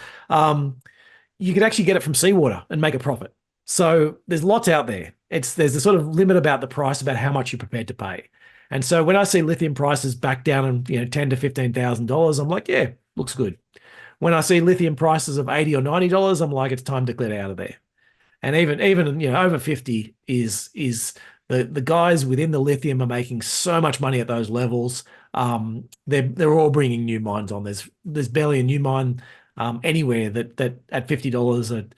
You could actually get it from seawater and make a profit. So there's lots out there. There's a sort of limit about the price, about how much you're prepared to pay. And so when I see lithium prices back down and $10 to $15,000, I'm like, yeah, looks good. When I see lithium prices of $80 or $90, I'm like, it's time to get out of there. And even over 50 is the guys within the lithium are making so much money at those levels. They're all bringing new mines on. There's barely a new mine anywhere that at $50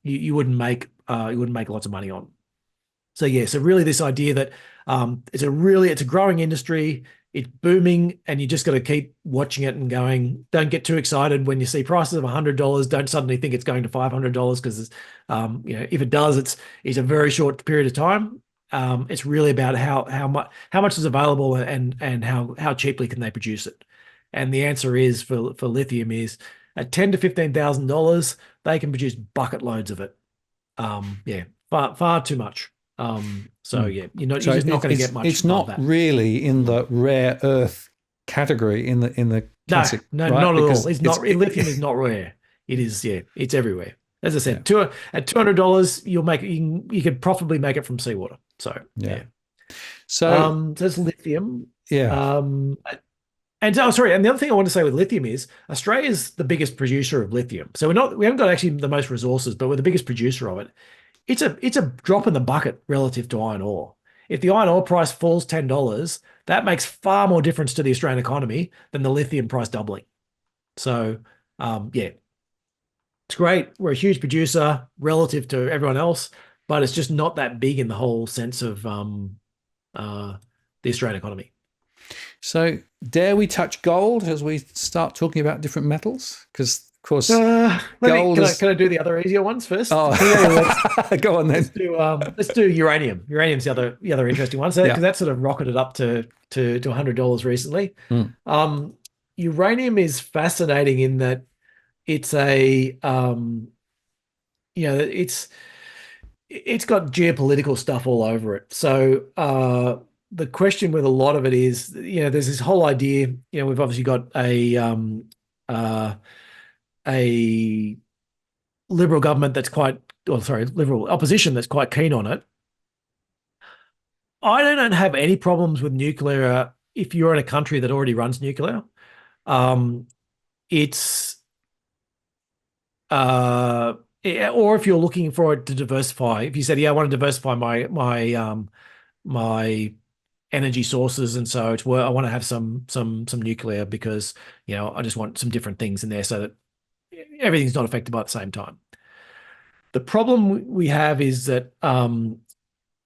you wouldn't make lots of money on. So yeah, so really this idea that it's a growing industry, it's booming, and you just got to keep watching it and going. Don't get too excited when you see prices of $100. Don't suddenly think it's going to $500 because if it does, it's a very short period of time. It's really about how much is available and how cheaply can they produce it. And the answer is for lithium is at $10,000 to $15,000, they can produce bucket loads of it. Far too much. You're just not going to get much. It's not that. really in the rare earth category in the classic. No, right? not Because at all. Lithium is not rare. It is, it's everywhere. As I said, at $200, you could profitably make it from seawater. So yeah. So there's lithium. Yeah. And the other thing I want to say with lithium is Australia's the biggest producer of lithium. So we haven't got actually the most resources, but we're the biggest producer of it. It's a drop in the bucket relative to iron ore. If the iron ore price falls $10, that makes far more difference to the Australian economy than the lithium price doubling. So it's great. We're a huge producer relative to everyone else, but it's just not that big in the whole sense of the Australian economy. So dare we touch gold as we start talking about different metals? Because of course, gold can I do the other easier ones first? Oh, go on then. Let's do uranium. Uranium's the other interesting one. So because that sort of rocketed up to $100 recently. Uranium is fascinating in that it's a it's got geopolitical stuff all over it. So the question with a lot of it is, there's this whole idea, we've obviously got a liberal government liberal opposition that's quite keen on it. I don't have any problems with nuclear if you're in a country that already runs nuclear. Or if you're looking for it to diversify, if you said, I want to diversify my energy sources, and so I want to have some nuclear because I just want some different things in there so that everything's not affected by it at the same time. The problem we have is that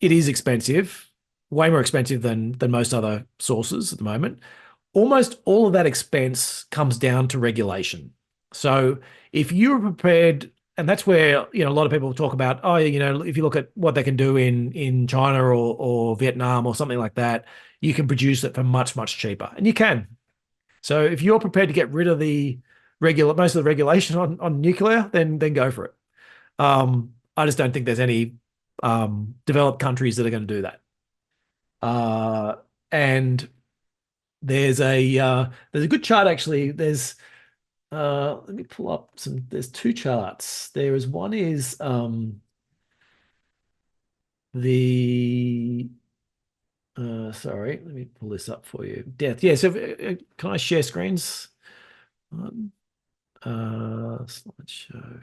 it is expensive, way more expensive than most other sources at the moment. Almost all of that expense comes down to regulation. So if you're prepared, and that's where a lot of people talk about, if you look at what they can do in China or Vietnam or something like that, you can produce it for much, much cheaper, and you can. So if you're prepared to get rid of most of the regulation on nuclear, then go for it. I just don't think there's any developed countries that are going to do that. And there's a good chart actually. Let me pull up there's two charts. One is sorry, let me pull this up for you. Death. Yeah, so can I share screens? Slideshow.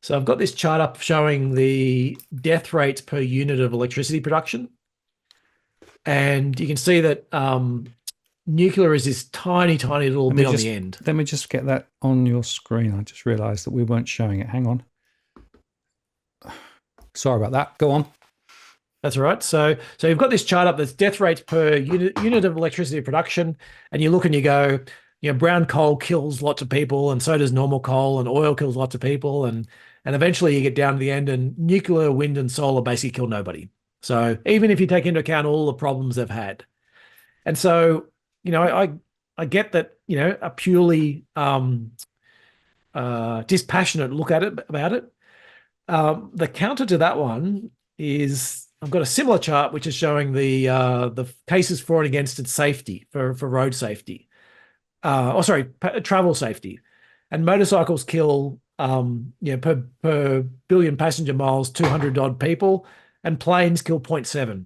So I've got this chart up showing the death rates per unit of electricity production. And you can see that nuclear is this tiny, tiny little bit on the end. Let me just get that on your screen. I just realized that we weren't showing it. Hang on. Sorry about that. Go on. That's all right. So you've got this chart up that's death rates per unit of electricity production. And you look and you go, brown coal kills lots of people, and so does normal coal, and oil kills lots of people. And eventually you get down to the end, and nuclear, wind, and solar basically kill nobody. So even if you take into account all the problems they've had. And so, I get that, a purely dispassionate look at it about it. The counter to that one is I've got a similar chart which is showing the cases for and against its safety for road safety. Travel safety. And motorcycles kill per billion passenger miles, 200 odd people, and planes kill zero point 0.7.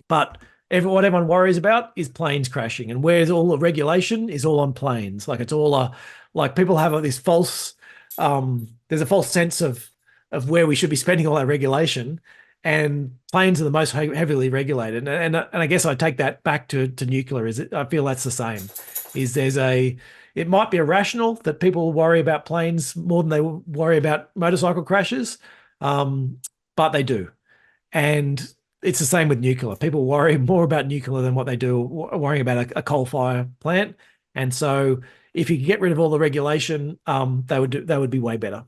But what everyone worries about is planes crashing, and where's all the regulation is all on planes. Like it's all like people have this false, there's a false sense of where we should be spending all our regulation, and planes are the most heavily regulated. And I guess I take that back to nuclear. I feel that's the same. It might be irrational that people worry about planes more than they worry about motorcycle crashes, but they do. And it's the same with nuclear. People worry more about nuclear than what they do worrying about a coal fire plant. And so if you could get rid of all the regulation, that would be way better.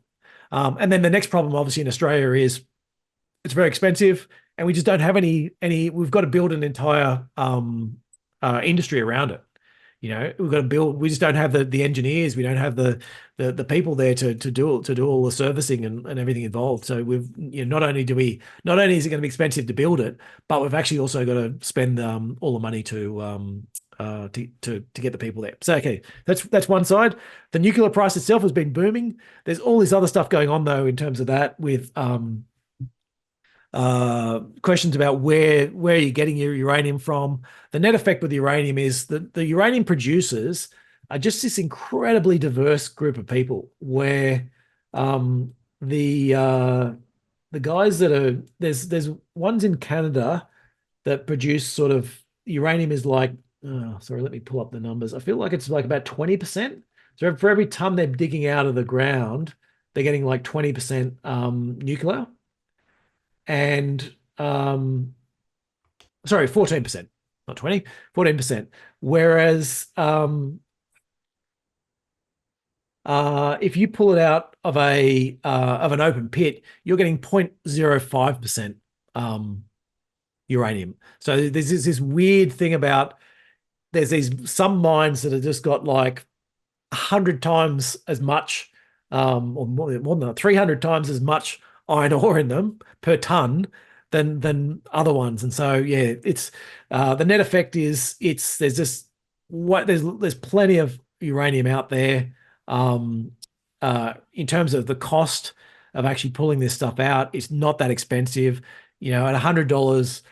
And then the next problem, obviously, in Australia is it's very expensive, and we just don't have any. We've got to build an entire industry around it. We've got to build. We just don't have the engineers. We don't have the people there to do all the servicing and everything involved. So not only is it going to be expensive to build it, but we've actually also got to spend all the money to get the people there. So okay, that's one side. The nuclear price itself has been booming. There's all this other stuff going on though in terms of that with questions about where you're getting your uranium from. The net effect with uranium is that the uranium producers are just this incredibly diverse group of people where the guys that are there's ones in Canada that produce sort of uranium is like sorry, let me pull up the numbers. I feel like it's like about 20%. So for every ton they're digging out of the ground, they're getting like 20% nuclear. And sorry, 14%, not 20, 14%. Whereas if you pull it out of an open pit, you're getting 0.05% uranium. So there's this weird thing about there's some mines that have just got like 100 times as much, or more than that, 300 times as much iron ore in them per ton than other ones. And so yeah, it's the net effect is there's plenty of uranium out there. In terms of the cost of actually pulling this stuff out, it's not that expensive. At $100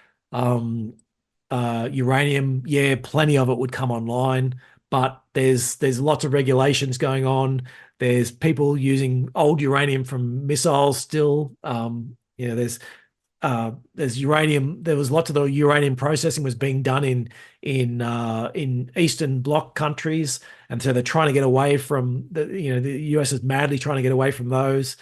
uranium, yeah, plenty of it would come online, but there's lots of regulations going on. There's people using old uranium from missiles still. There's uranium. There was lots of the uranium processing was being done in Eastern Bloc countries, and so they're trying to get away from the US is madly trying to get away from those.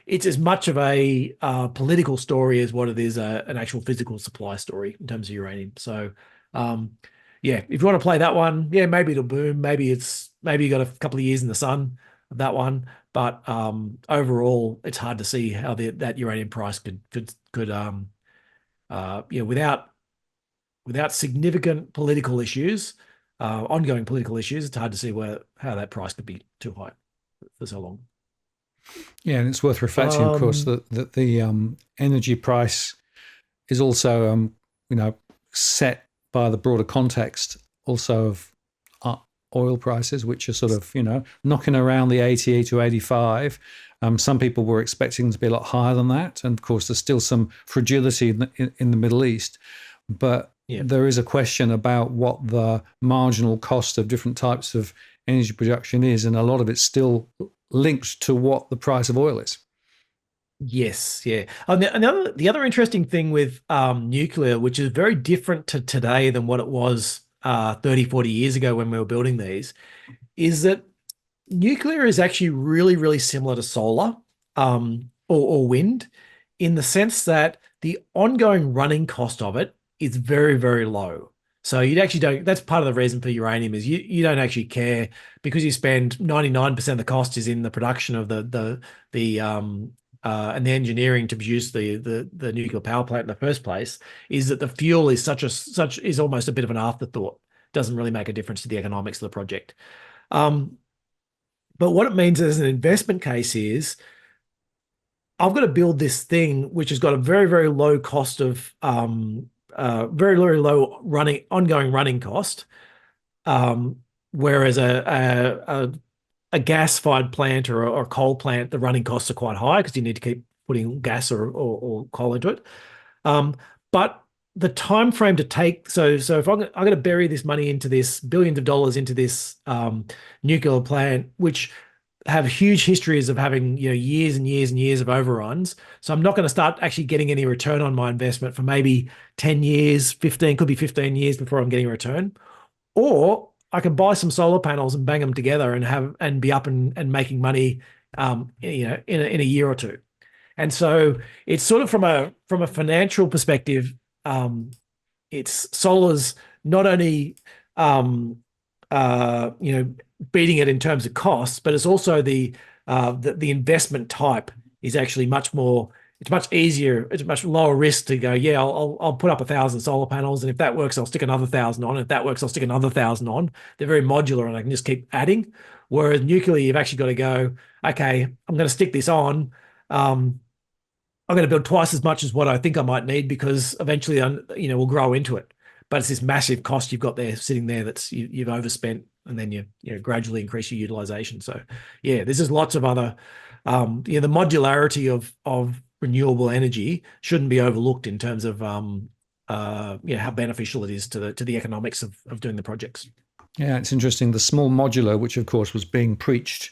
It's as much of a political story as what it is an actual physical supply story in terms of uranium. So, yeah, if you want to play that one, yeah, maybe it'll boom. Maybe you got a couple of years in the sun of that one, but overall, it's hard to see how that uranium price could without significant political issues, ongoing political issues, it's hard to see how that price could be too high for so long. Yeah, and it's worth reflecting, of course, that the energy price is also set by the broader context also of oil prices, which are sort of knocking around the 80 to 85. Some people were expecting to be a lot higher than that, and of course there's still some fragility in the Middle East, but there is a question about what the marginal cost of different types of energy production is, and a lot of it's still linked to what the price of oil is. Yes, yeah. And the other interesting thing with nuclear, which is very different to today than what it was 30, 40 years ago when we were building these, is that nuclear is actually really, really similar to solar or wind in the sense that the ongoing running cost of it is very, very low. So you actually don't, that's part of the reason for uranium is you don't actually care because you spend 99% of the cost is in the production of the and the engineering to produce the nuclear power plant in the first place, is that the fuel is is almost a bit of an afterthought. Doesn't really make a difference to the economics of the project. But what it means as an investment case is I've got to build this thing which has got a very, very low cost of very, very low ongoing running cost. Whereas a a gas-fired plant or a coal plant, the running costs are quite high because you need to keep putting gas or coal into it. But the time frame to take, so if I'm going to bury this money into this, billions of dollars into this nuclear plant, which have huge histories of having, years and years and years of overruns. So I'm not going to start actually getting any return on my investment for maybe 10 years, 15, could be 15 years before I'm getting a return. Or I can buy some solar panels and bang them together and be up and making money, in a year or two. And so it's sort of from a financial perspective, it's solar's not only beating it in terms of costs, but it's also the investment type is actually much more. It's much easier. It's much lower risk to go. Yeah, I'll put up 1,000 solar panels, and if that works, I'll stick another 1,000 on. If that works, I'll stick another 1,000 on. They're very modular, and I can just keep adding. Whereas nuclear, you've actually got to go. Okay, I'm going to stick this on. I'm going to build twice as much as what I think I might need because eventually, we'll grow into it. But it's this massive cost you've got there sitting there that's you've overspent, and then you gradually increase your utilization. So, yeah, this is lots of other. The modularity of renewable energy shouldn't be overlooked in terms of how beneficial it is to the economics of doing the projects. Yeah, it's interesting. The small modular, which of course was being preached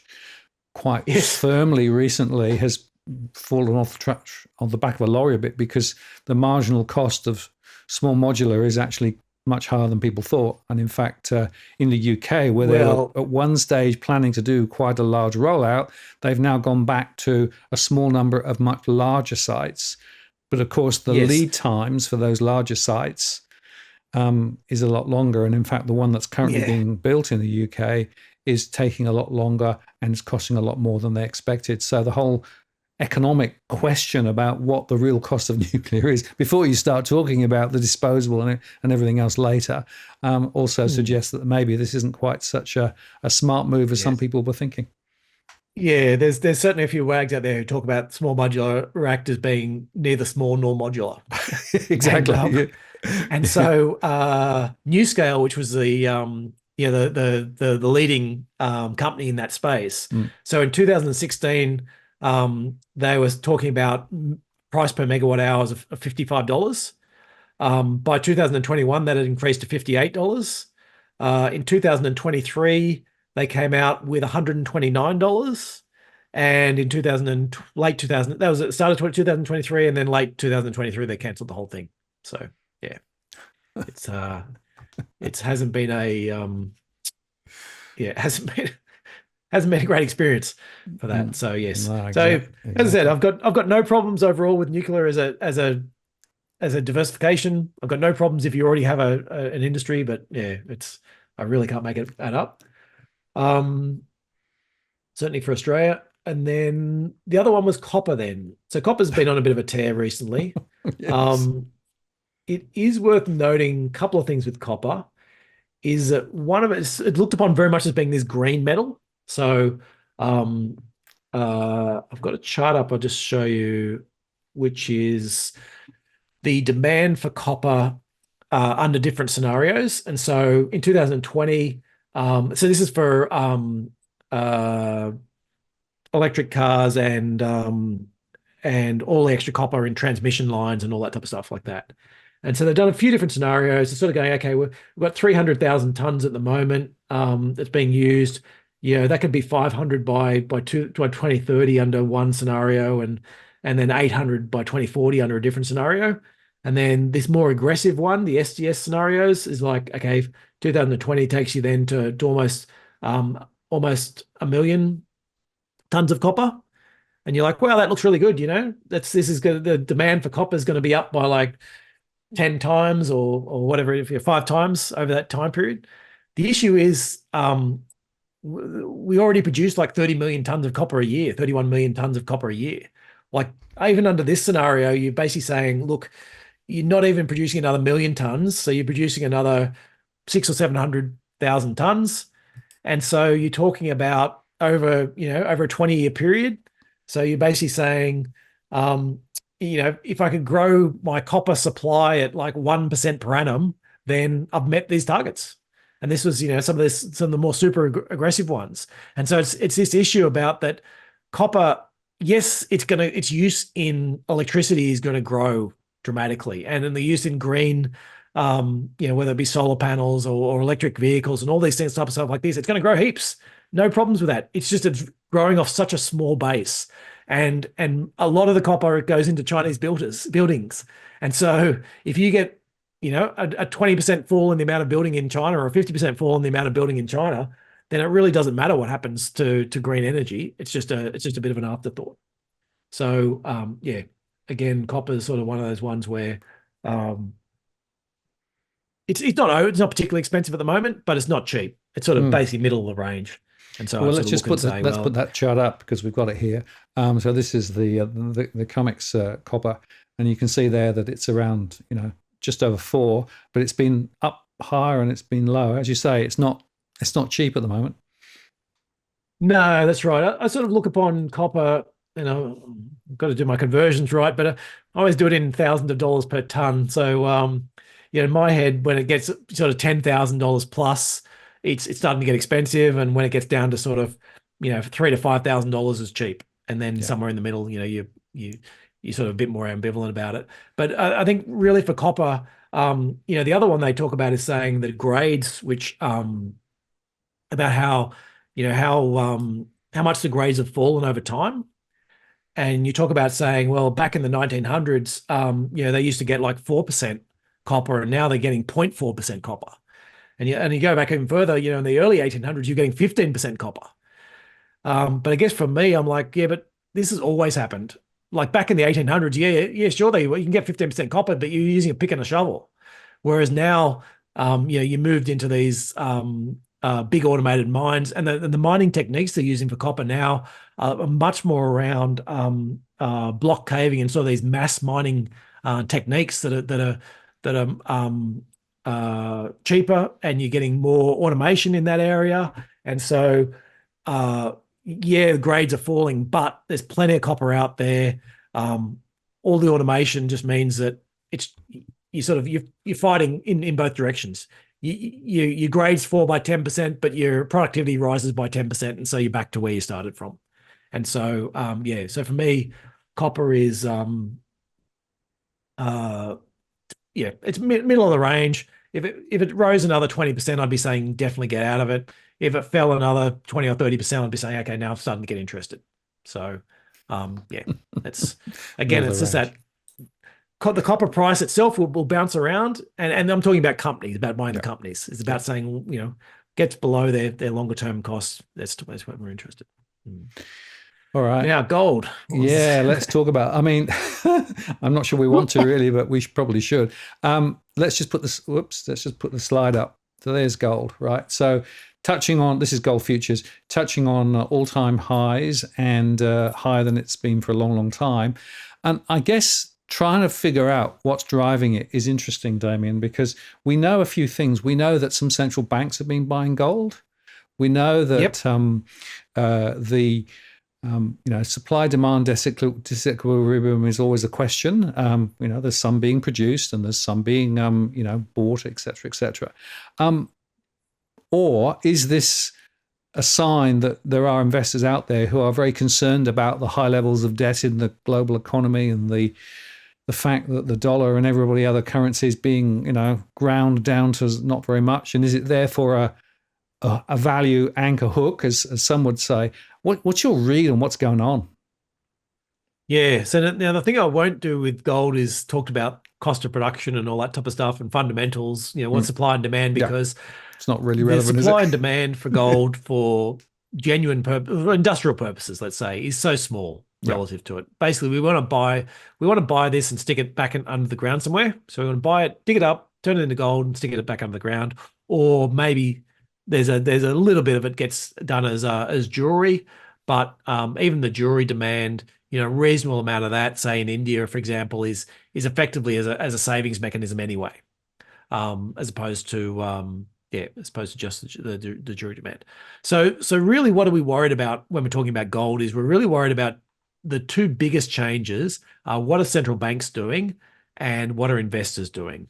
quite firmly recently, has fallen off the back of a lorry a bit because the marginal cost of small modular is actually much higher than people thought. And in fact, in the UK, where they were at one stage planning to do quite a large rollout, they've now gone back to a small number of much larger sites. But of course, the lead times for those larger sites is a lot longer. And in fact, the one that's currently being built in the UK is taking a lot longer and it's costing a lot more than they expected. So the whole economic question about what the real cost of nuclear is before you start talking about the disposable and everything else later also suggests that maybe this isn't quite such a smart move as some people were thinking. Yeah, there's certainly a few wags out there who talk about small modular reactors being neither small nor modular. Exactly. And so NuScale, which was the leading company in that space. So in 2016, they was talking about price per megawatt hours of $55. By 2021, that had increased to $58. In 2023, they came out with $129. And in late 2000, that was at the start of 2023, and then late 2023, they cancelled the whole thing. So yeah, it hasn't been it hasn't been a great experience for that. So yes. No, exactly. So as I said, I've got no problems overall with nuclear as a diversification. I've got no problems if you already have an industry, but yeah, I really can't make it add up. Certainly for Australia. And then the other one was copper then. So copper's been on a bit of a tear recently. Yes. It is worth noting a couple of things with copper is that one of it's looked upon very much as being this green metal. So I've got a chart up I'll just show you, which is the demand for copper under different scenarios. And so in 2020, so this is for electric cars and all the extra copper in transmission lines and all that type of stuff like that. And so they've done a few different scenarios. They're sort of going, okay, we've got 300,000 tons at the moment that's being used. That could be 500 by 2030 under one scenario, and then 800 by 2040 under a different scenario. And then this more aggressive one, the STS scenarios, is like, okay, 2020 takes you then to almost 1 million tons of copper. And you're like, wow, that looks really good. The demand for copper is going to be up by like 10 times or whatever, if you're 5 times over that time period. The issue is we already produce like 30 million tons of copper a year, 31 million tons of copper a year. Like even under this scenario, you're basically saying, look, you're not even producing another 1 million tons. So you're producing another 600,000 or 700,000 tons. And so you're talking about over a 20-year period. So you're basically saying, if I could grow my copper supply at like 1% per annum, then I've met these targets. and this was, some of the more super aggressive ones. And so it's this issue about that copper. Yes, its use in electricity is going to grow dramatically, and in the use in green, whether it be solar panels or electric vehicles and all these things, type of stuff like this, it's going to grow heaps. No problems with that. It's just it's growing off such a small base, and a lot of the copper goes into Chinese buildings, and so if you get a 20% fall in the amount of building in China or a 50% fall in the amount of building in China, then it really doesn't matter what happens to green energy. It's just a bit of an afterthought. So yeah, again, copper is sort of one of those ones where it's not particularly expensive at the moment, but it's not cheap. It's sort of basically middle of the range. And so well, let's put that chart up because we've got it here. So this is the COMEX copper, and you can see there that it's around just over 4, but it's been up higher and it's been lower. As you say, it's not cheap at the moment. No, that's right. I sort of look upon copper, I've got to do my conversions right, but I always do it in thousands of dollars per ton. So, in my head, when it gets sort of $10,000 plus, it's starting to get expensive. And when it gets down to sort of, $3,000 to $5,000 is cheap. And then somewhere in the middle, you're sort of a bit more ambivalent about it. But I think really for copper, the other one they talk about is saying that grades, which about how much the grades have fallen over time. And you talk about saying, well, back in the 1900s, they used to get like 4% copper, and now they're getting 0.4% copper. And you go back even further, in the early 1800s, you're getting 15% copper. But I guess for me, I'm like, yeah, but this has always happened. Like back in the 1800s, yeah, sure, you can get 15% copper, but you're using a pick and a shovel. Whereas now, you moved into these big automated mines, and the mining techniques they're using for copper now are much more around block caving and sort of these mass mining techniques that are cheaper, and you're getting more automation in that area. And so, the grades are falling, but there's plenty of copper out there. All the automation just means that you're fighting in both directions. Your grades fall by 10%, but your productivity rises by 10%, and so you're back to where you started from. And so, so for me, copper is it's middle of the range. If it rose another 20%, I'd be saying definitely get out of it. If it fell another 20 or 30%, I'd be saying, okay, now I'm starting to get interested. So, it's just that the copper price itself will bounce around, and I'm talking about companies, about buying the companies. It's about saying, gets below their longer term costs. That's what we're interested. All right. Now gold. Yeah, let's talk about. I mean, I'm not sure we want to really, but we probably should. Let's just put this. Let's just put the slide up. So there's gold, right? So touching on this is gold futures, touching on all-time highs and higher than it's been for a long, long time. And I guess trying to figure out what's driving it is interesting, Damien, because we know a few things. We know that some central banks have been buying gold. We know that supply-demand disequilibrium is always a question. There's some being produced and there's some being, bought, et cetera, et cetera. Or is this a sign that there are investors out there who are very concerned about the high levels of debt in the global economy and the fact that the dollar and everybody other currencies being, ground down to not very much? And is it therefore a value anchor hook, as some would say? What's your read on what's going on? Yeah. So now the thing I won't do with gold is talked about cost of production and all that type of stuff and fundamentals, what supply and demand, because it's not really relevant. The supply and demand for gold for genuine industrial purposes, let's say, is so small relative to it. Basically, we want to buy this and stick it back under the ground somewhere. So we want to buy it, dig it up, turn it into gold, and stick it back under the ground. Or maybe there's a little bit of it gets done as jewelry, but even the jewelry demand, a reasonable amount of that, say in India, for example, is effectively as a savings mechanism anyway, as opposed to just the jewelry demand. So really, what are we worried about when we're talking about gold? Is we're really worried about the two biggest changes: what are central banks doing, and what are investors doing?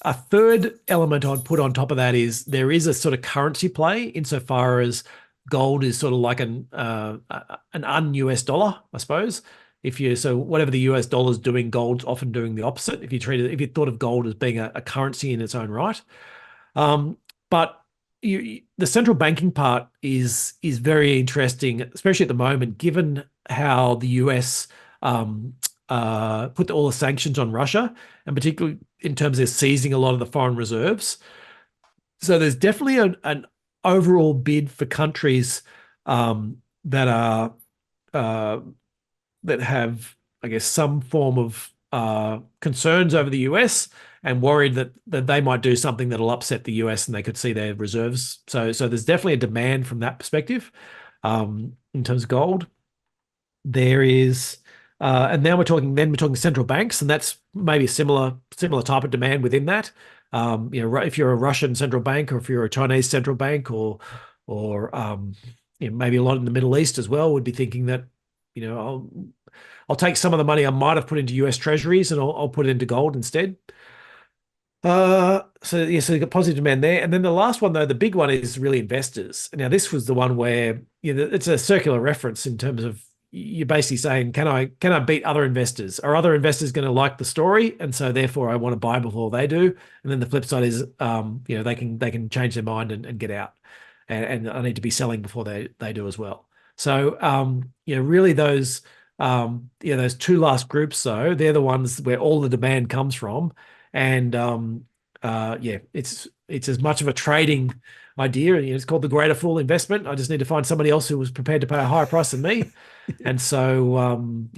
a third element I'd put on top of that is there is a sort of currency play insofar as gold is sort of like an un-US dollar, I suppose. So whatever the US dollar is doing, gold's often doing the opposite. If you thought of gold as being a currency in its own right, but the central banking part is very interesting, especially at the moment, given how the US put all the sanctions on Russia, and particularly in terms of seizing a lot of the foreign reserves. So there's definitely an overall bid for countries that are that have, I guess, some form of concerns over the US and worried that they might do something that'll upset the US and they could see their reserves. So there's definitely a demand from that perspective in terms of gold. There is, and now we're talking central banks, and that's maybe a similar type of demand within that. If you're a Russian central bank, or if you're a Chinese central bank, or maybe a lot in the Middle East as well, would be thinking that, I'll take some of the money I might have put into US treasuries and I'll put it into gold instead. So you've got positive demand there. And then the last one, though, the big one, is really investors. Now, this was the one where, it's a circular reference in terms of you're basically saying, can I beat other investors? Are other investors going to like the story? And so therefore I want to buy before they do. And then the flip side is, they can change their mind and get out. And I need to be selling before they do as well. So, really those two last groups, though, they're the ones where all the demand comes from. And it's as much of a trading idea. It's called the greater fool investment. I just need to find somebody else who was prepared to pay a higher price than me. And so,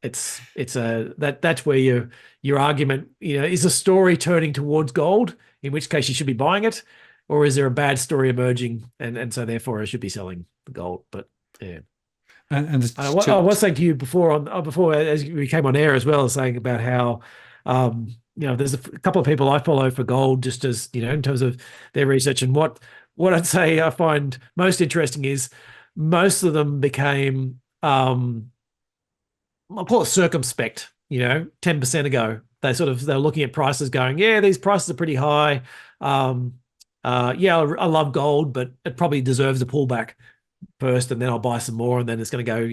that's where your argument, is a story turning towards gold, in which case you should be buying it, or is there a bad story emerging, and so therefore I should be selling the gold. But yeah. And I was saying to you before as we came on air as well, saying about how there's a couple of people I follow for gold, just as in terms of their research, and what I'd say I find most interesting is most of them became I'll call it circumspect. 10% ago, they're looking at prices, going, yeah, these prices are pretty high. I love gold, but it probably deserves a pullback first, and then I'll buy some more, and then it's going to go.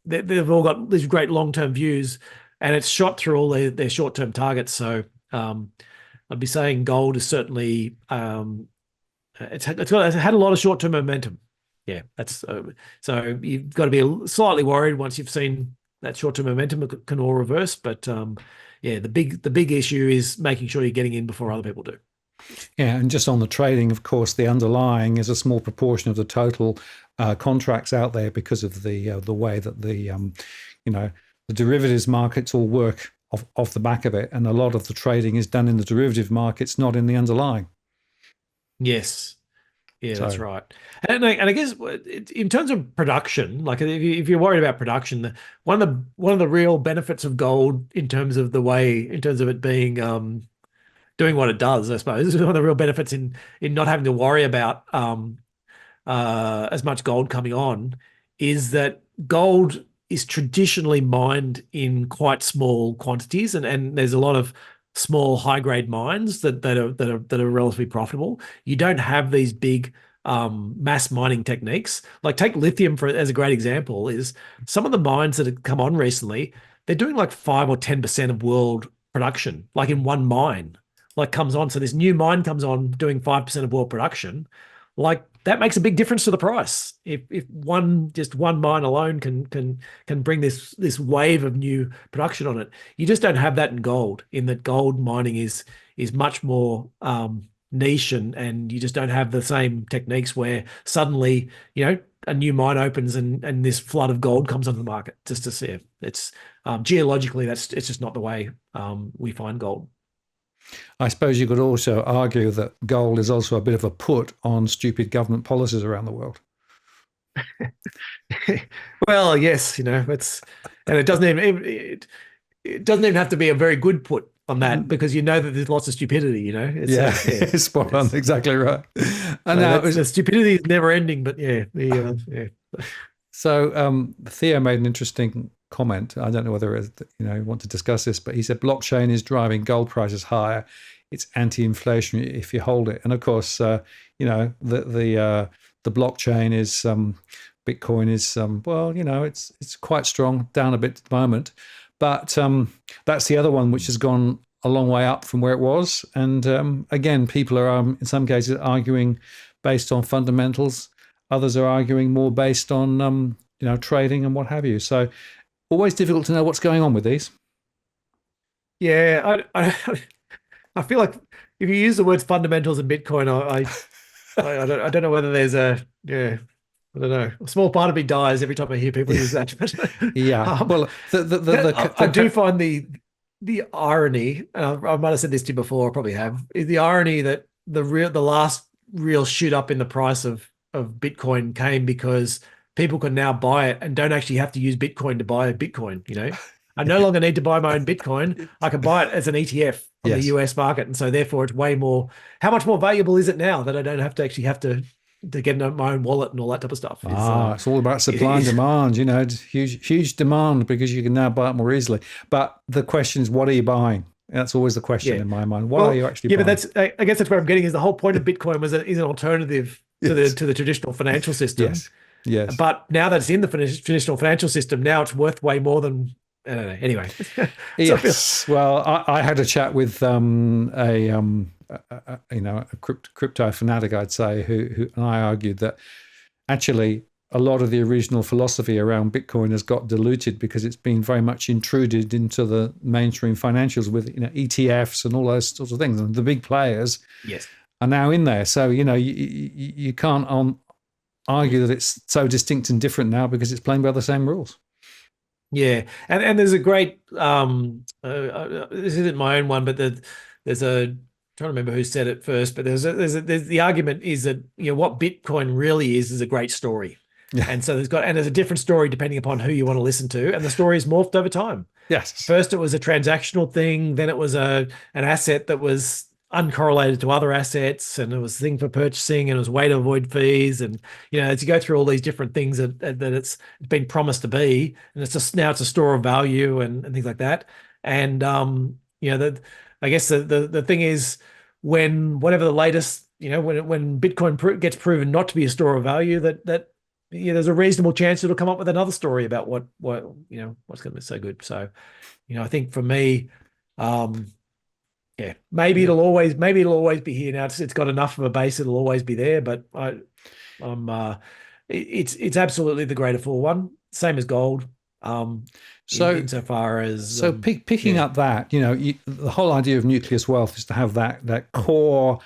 They've all got these great long-term views, and it's shot through all their short-term targets. So I'd be saying gold is certainly it's had a lot of short-term momentum. Yeah, that's so you've got to be slightly worried once you've seen that short-term momentum. It can all reverse, but the big issue is making sure you're getting in before other people do. Yeah, and just on the trading, of course, the underlying is a small proportion of the total contracts out there because of the way that the derivatives markets all work off the back of it, and a lot of the trading is done in the derivative markets, not in the underlying. Yes, yeah, that's right. And I guess in terms of production, like if you're worried about production, one of the real benefits of gold in terms of it being doing what it does, I suppose, one of the real benefits in not having to worry about as much gold coming on, is that gold is traditionally mined in quite small quantities, and there's a lot of small high grade mines that are relatively profitable. You don't have these big mass mining techniques. Like take lithium as a great example. Is some of the mines that have come on recently, they're doing like 5 or 10% of world production, like in one mine. Comes on. So this new mine comes on doing 5% of world production. That makes a big difference to the price. If just one mine alone can bring this wave of new production on it. You just don't have that in gold, in that gold mining is much more niche, and you just don't have the same techniques where suddenly, a new mine opens and this flood of gold comes onto the market just to see it. It's geologically, it's just not the way we find gold. I suppose you could also argue that gold is also a bit of a put on stupid government policies around the world. Well, yes, and it doesn't even have to be a very good put on that, because that there's lots of stupidity. It's spot on, exactly right. And now the stupidity is never ending, but yeah. So Theo made an interesting comment. I don't know whether you want to discuss this, but he said blockchain is driving gold prices higher. It's anti-inflationary if you hold it, and of course, the blockchain is Bitcoin is it's quite strong, down a bit at the moment, but that's the other one which has gone a long way up from where it was. And again, people are in some cases arguing based on fundamentals. Others are arguing more based on trading and what have you. So always difficult to know what's going on with these. Yeah, I feel like if you use the words fundamentals and Bitcoin, I don't know whether there's I don't know. A small part of me dies every time I hear people use that. Yeah. Well, I do find the irony, and I might have said this to you before, I probably have, is the irony that the last real shoot up in the price of Bitcoin came because people can now buy it and don't actually have to use Bitcoin to buy a Bitcoin. I no longer need to buy my own Bitcoin. I can buy it as an ETF on the US market. And so therefore it's way more, how much more valuable is it now that I don't have to get my own wallet and all that type of stuff? It's all about supply and demand, it's huge demand because you can now buy it more easily. But the question is, what are you buying? That's always the question in my mind. What are you actually buying? But I guess that's where I'm getting is the whole point of Bitcoin is an alternative to the traditional financial system. Yes. But now that it's in the traditional financial system, now it's worth way more than, I don't know. Anyway. Yes. Well, I had a chat with a crypto fanatic, I'd say, who and I argued that actually a lot of the original philosophy around Bitcoin has got diluted because it's been very much intruded into the mainstream financials with ETFs and all those sorts of things, and the big players are now in there. So you can't argue that it's so distinct and different now because it's playing by the same rules. Yeah, and there's a great this isn't my own one, but there's a, I'm trying to remember who said it first, but there's the argument is that what Bitcoin really is a great story. Yeah. And so there's a different story depending upon who you want to listen to, and the story has morphed over time. Yes. First it was a transactional thing, then it was an asset that was uncorrelated to other assets, and it was a thing for purchasing, and it was a way to avoid fees, and as you go through all these different things that it's been promised to be, and it's just now it's a store of value and things like that. And I guess the thing is, when whatever the latest, when Bitcoin gets proven not to be a store of value, that there's a reasonable chance it'll come up with another story about what's going to be so good. So I think for me, maybe it'll always be here now. It's got enough of a base; it'll always be there. But it's absolutely the greater for one, same as gold. Insofar as picking up that, the whole idea of Nucleus wealth is to have that core,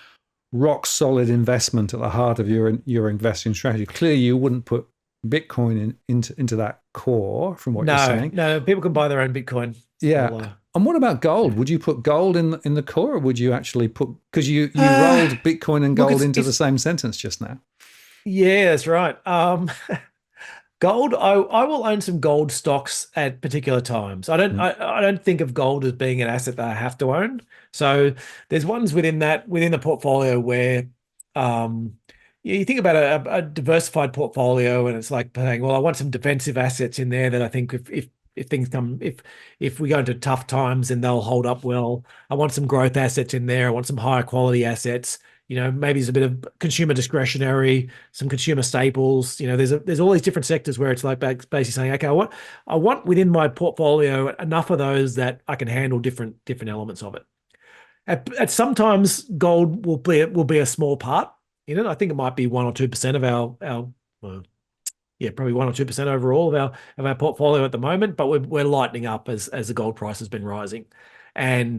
rock solid investment at the heart of your investing strategy. Clearly, you wouldn't put Bitcoin into that core, from what you're saying. No, people can buy their own Bitcoin. Yeah. And what about gold? Would you put gold in the core, or would you actually put, because you rolled Bitcoin and gold into the same sentence just now? Yeah, that's right. Gold, I will own some gold stocks at particular times. I don't think of gold as being an asset that I have to own. So there's ones within the portfolio where you think about a diversified portfolio, and it's like saying, well, I want some defensive assets in there that I think if things come, if we go into tough times, then they'll hold up well. I want some growth assets in there. I want some higher quality assets. Maybe there's a bit of consumer discretionary, some consumer staples. There's all these different sectors where it's like basically saying, okay, I want within my portfolio enough of those that I can handle different elements of it. At sometimes gold will be a small part. I think it might be 1 or 2% of our probably 1 or 2% overall of our portfolio at the moment. But we're lightening up as the gold price has been rising, and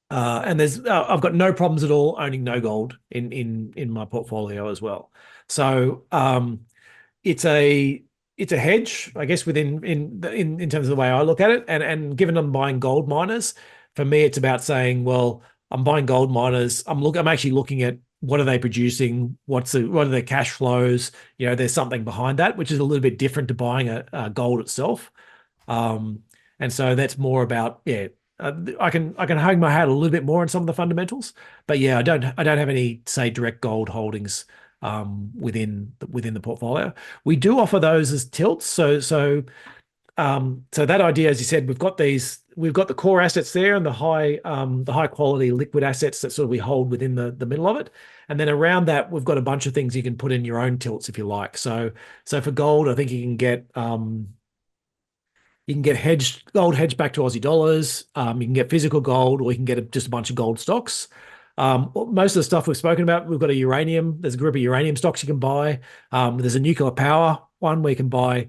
there's I've got no problems at all owning no gold in my portfolio as well. So it's a hedge, I guess, in terms of the way I look at it. And given I'm buying gold miners, for me it's about saying, well, I'm buying gold miners. I'm actually looking at what are they producing, what are their cash flows. There's something behind that, which is a little bit different to buying a gold itself. And so that's more about I can hang my hat a little bit more on some of the fundamentals, but I don't have any, say, direct gold holdings within the portfolio. We do offer those as tilts, so so that idea, as you said, we've got the core assets there and the high quality liquid assets that sort of we hold within the middle of it. And then around that, we've got a bunch of things you can put in your own tilts if you like. So for gold, I think you can get gold hedged back to Aussie dollars. You can get physical gold, or you can get just a bunch of gold stocks. Most of the stuff we've spoken about, we've got a uranium. There's a group of uranium stocks you can buy. There's a nuclear power one where you can buy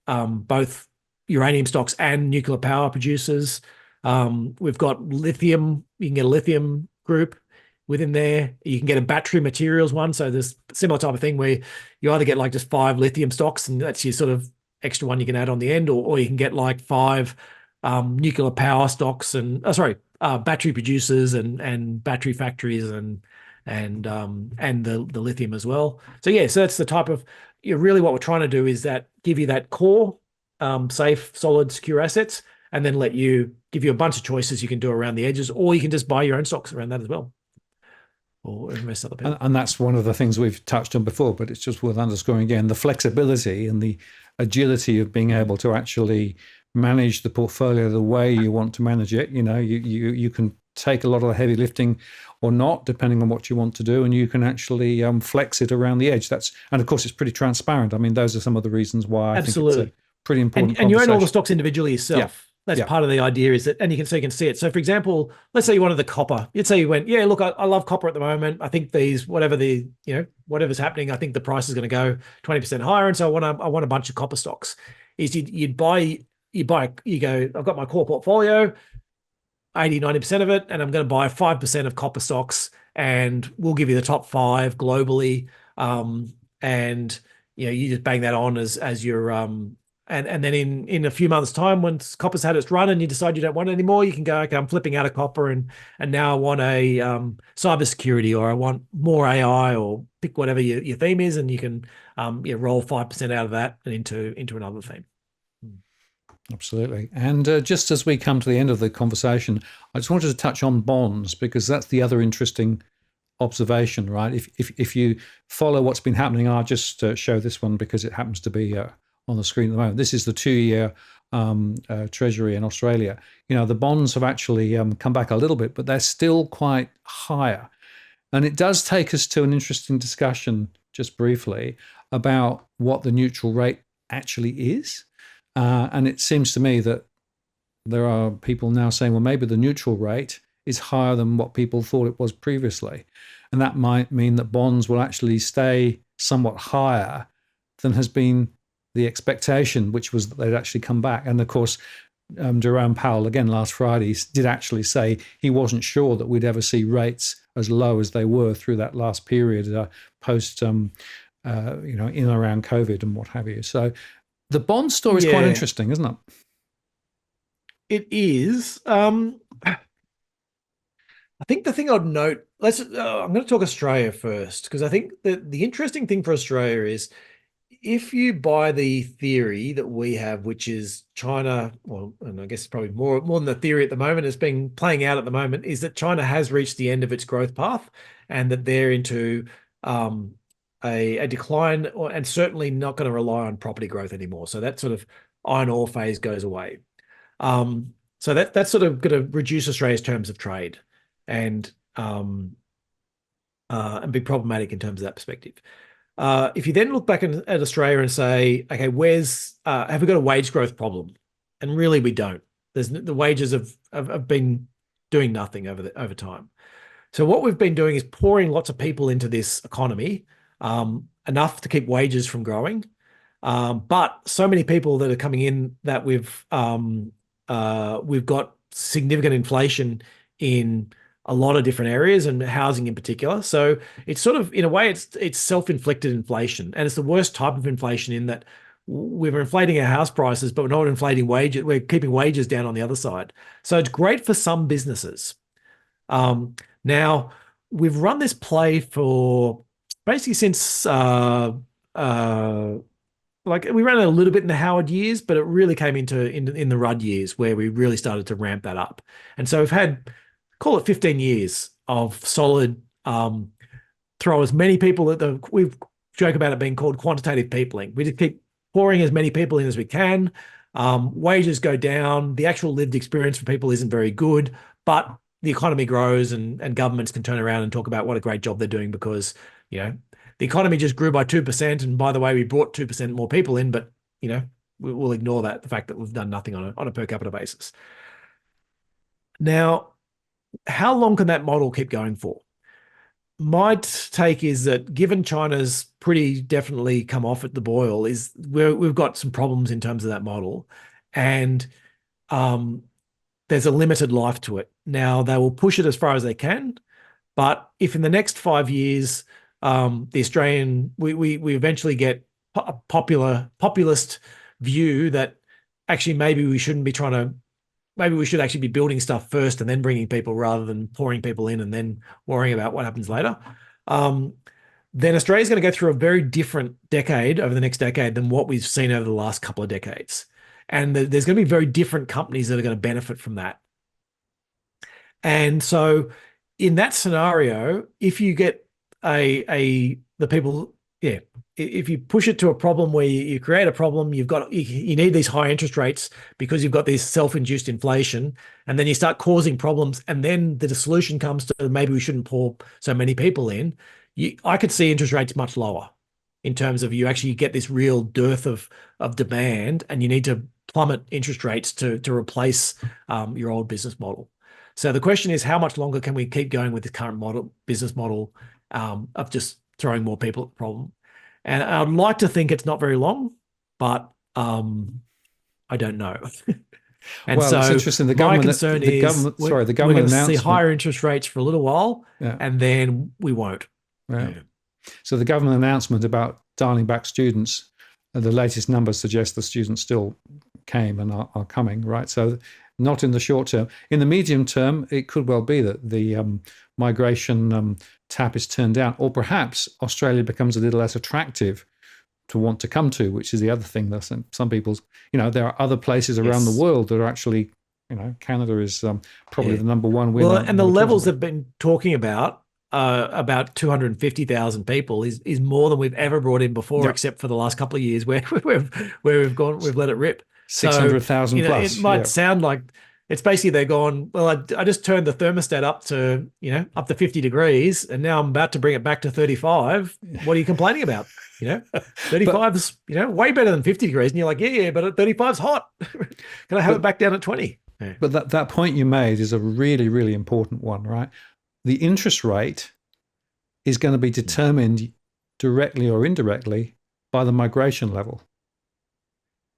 both uranium stocks and nuclear power producers. We've got lithium. You can get a lithium group within there. You can get a battery materials one. So there's a similar type of thing where you either get like just 5 lithium stocks, and that's your sort of extra one you can add on the end, or you can get like 5 nuclear power stocks and battery producers and battery factories and the lithium as well. So that's the type of really what we're trying to do, is that give you that core safe, solid, secure assets, and then give you a bunch of choices you can do around the edges, or you can just buy your own stocks around that as well, or invest other people. And that's one of the things we've touched on before, but it's just worth underscoring again, the flexibility and the agility of being able to actually manage the portfolio the way you want to manage it. You can take a lot of the heavy lifting or not, depending on what you want to do, and you can actually flex it around the edge. And of course, it's pretty transparent. I mean, those are some of the reasons why I think it's a pretty important and you own all the stocks individually yourself. Yeah. That's part of the idea, is that, and you can see it. So for example, let's say you wanted the copper. You'd say you went, yeah, look, I love copper at the moment. I think whatever's happening, I think the price is going to go 20% higher. And so I want a bunch of copper stocks. You go, I've got my core portfolio, 80-90% of it, and I'm going to buy 5% of copper stocks, and we'll give you the top 5 globally. And you just bang that on as your and then in a few months' time, when copper's had its run and you decide you don't want it anymore, you can go, okay, I'm flipping out of copper, and now I want a cybersecurity, or I want more AI, or pick whatever your theme is, and you can roll 5% out of that and into another theme. Absolutely. And just as we come to the end of the conversation, I just wanted to touch on bonds, because that's the other interesting observation, right? If you follow what's been happening, I'll just show this one because it happens to be on the screen at the moment. This is the 2-year Treasury in Australia. The bonds have actually come back a little bit, but they're still quite higher. And it does take us to an interesting discussion, just briefly, about what the neutral rate actually is. And it seems to me that there are people now saying, well, maybe the neutral rate is higher than what people thought it was previously. And that might mean that bonds will actually stay somewhat higher than has been the expectation, which was that they'd actually come back. And of course, Jerome Powell, again last Friday, did actually say he wasn't sure that we'd ever see rates as low as they were through that last period post, in and around COVID and what have you. So the bond story is quite interesting, isn't it? It is. I think the thing I'd note, I'm going to talk Australia first, because I think that the interesting thing for Australia is, if you buy the theory that we have, which is China, and I guess probably more than the theory at the moment, is being playing out at the moment, is that China has reached the end of its growth path, and that they're into a decline, and certainly not going to rely on property growth anymore. So that sort of iron ore phase goes away. So that's sort of going to reduce Australia's terms of trade, and be problematic in terms of that perspective. If you then look back at Australia and say, okay, have we got a wage growth problem? And really, we don't. The wages have been doing nothing over time. So what we've been doing is pouring lots of people into this economy, enough to keep wages from growing. But so many people that are coming in that we've got significant inflation in a lot of different areas, and housing in particular. So it's sort of, in a way, it's self-inflicted inflation, and it's the worst type of inflation, in that we're inflating our house prices, but we're not inflating wages. We're keeping wages down on the other side. So it's great for some businesses. Now, we've run this play for basically since we ran it a little bit in the Howard years, but it really came in the Rudd years, where we really started to ramp that up. And so we've had, call it 15 years of solid, throw as many people we joke about it being called quantitative peopling. We just keep pouring as many people in as we can. Wages go down. The actual lived experience for people isn't very good, but the economy grows and governments can turn around and talk about what a great job they're doing because, the economy just grew by 2%. And by the way, we brought 2% more people in, but, we'll ignore that, the fact that we've done nothing on a per capita basis. Now, how long can that model keep going for? My take is that given China's pretty definitely come off at the boil, is we've got some problems in terms of that model, and there's a limited life to it. Now they will push it as far as they can, but if in the next 5 years the Australian we eventually get a populist view that actually maybe we shouldn't be trying to. Maybe we should actually be building stuff first and then bringing people rather than pouring people in and then worrying about what happens later. Then Australia's going to go through a very different decade over the next decade than what we've seen over the last couple of decades. And there's going to be very different companies that are going to benefit from that. And so in that scenario, if you get the people, if you push it to a problem where you create a problem, you need these high interest rates because you've got this self-induced inflation, and then you start causing problems, and then the solution comes to maybe we shouldn't pour so many people in. I could see interest rates much lower in terms of you actually get this real dearth of demand, and you need to plummet interest rates to replace your old business model. So the question is, how much longer can we keep going with the current business model of just throwing more people at the problem? And I'd like to think it's not very long, but I don't know. And well, so it's interesting. The my government, concern the is government, sorry, the we're government going to see announcement. higher interest rates for a little while, and then we won't. Yeah. So the government announcement about dialing back students, the latest numbers suggest the students still came and are coming, right? So not in the short term. In the medium term, it could well be that the migration tap is turned down, or perhaps Australia becomes a little less attractive to want to come to, which is the other thing that some people's, there are other places around the world that are actually, Canada is probably the number one winner. Well, and the levels they've been talking about 250,000 people is more than we've ever brought in before, except for the last couple of years where we've let it rip. 600,000 plus. It might sound like it's basically they're going, well, I just turned the thermostat up to 50 degrees, and now I'm about to bring it back to 35. What are you complaining about? 35's way better than 50 degrees, and you're like, yeah, but at 35's hot. Can I have it back down at 20? Yeah. But that point you made is a really, really important one, right? The interest rate is going to be determined directly or indirectly by the migration level.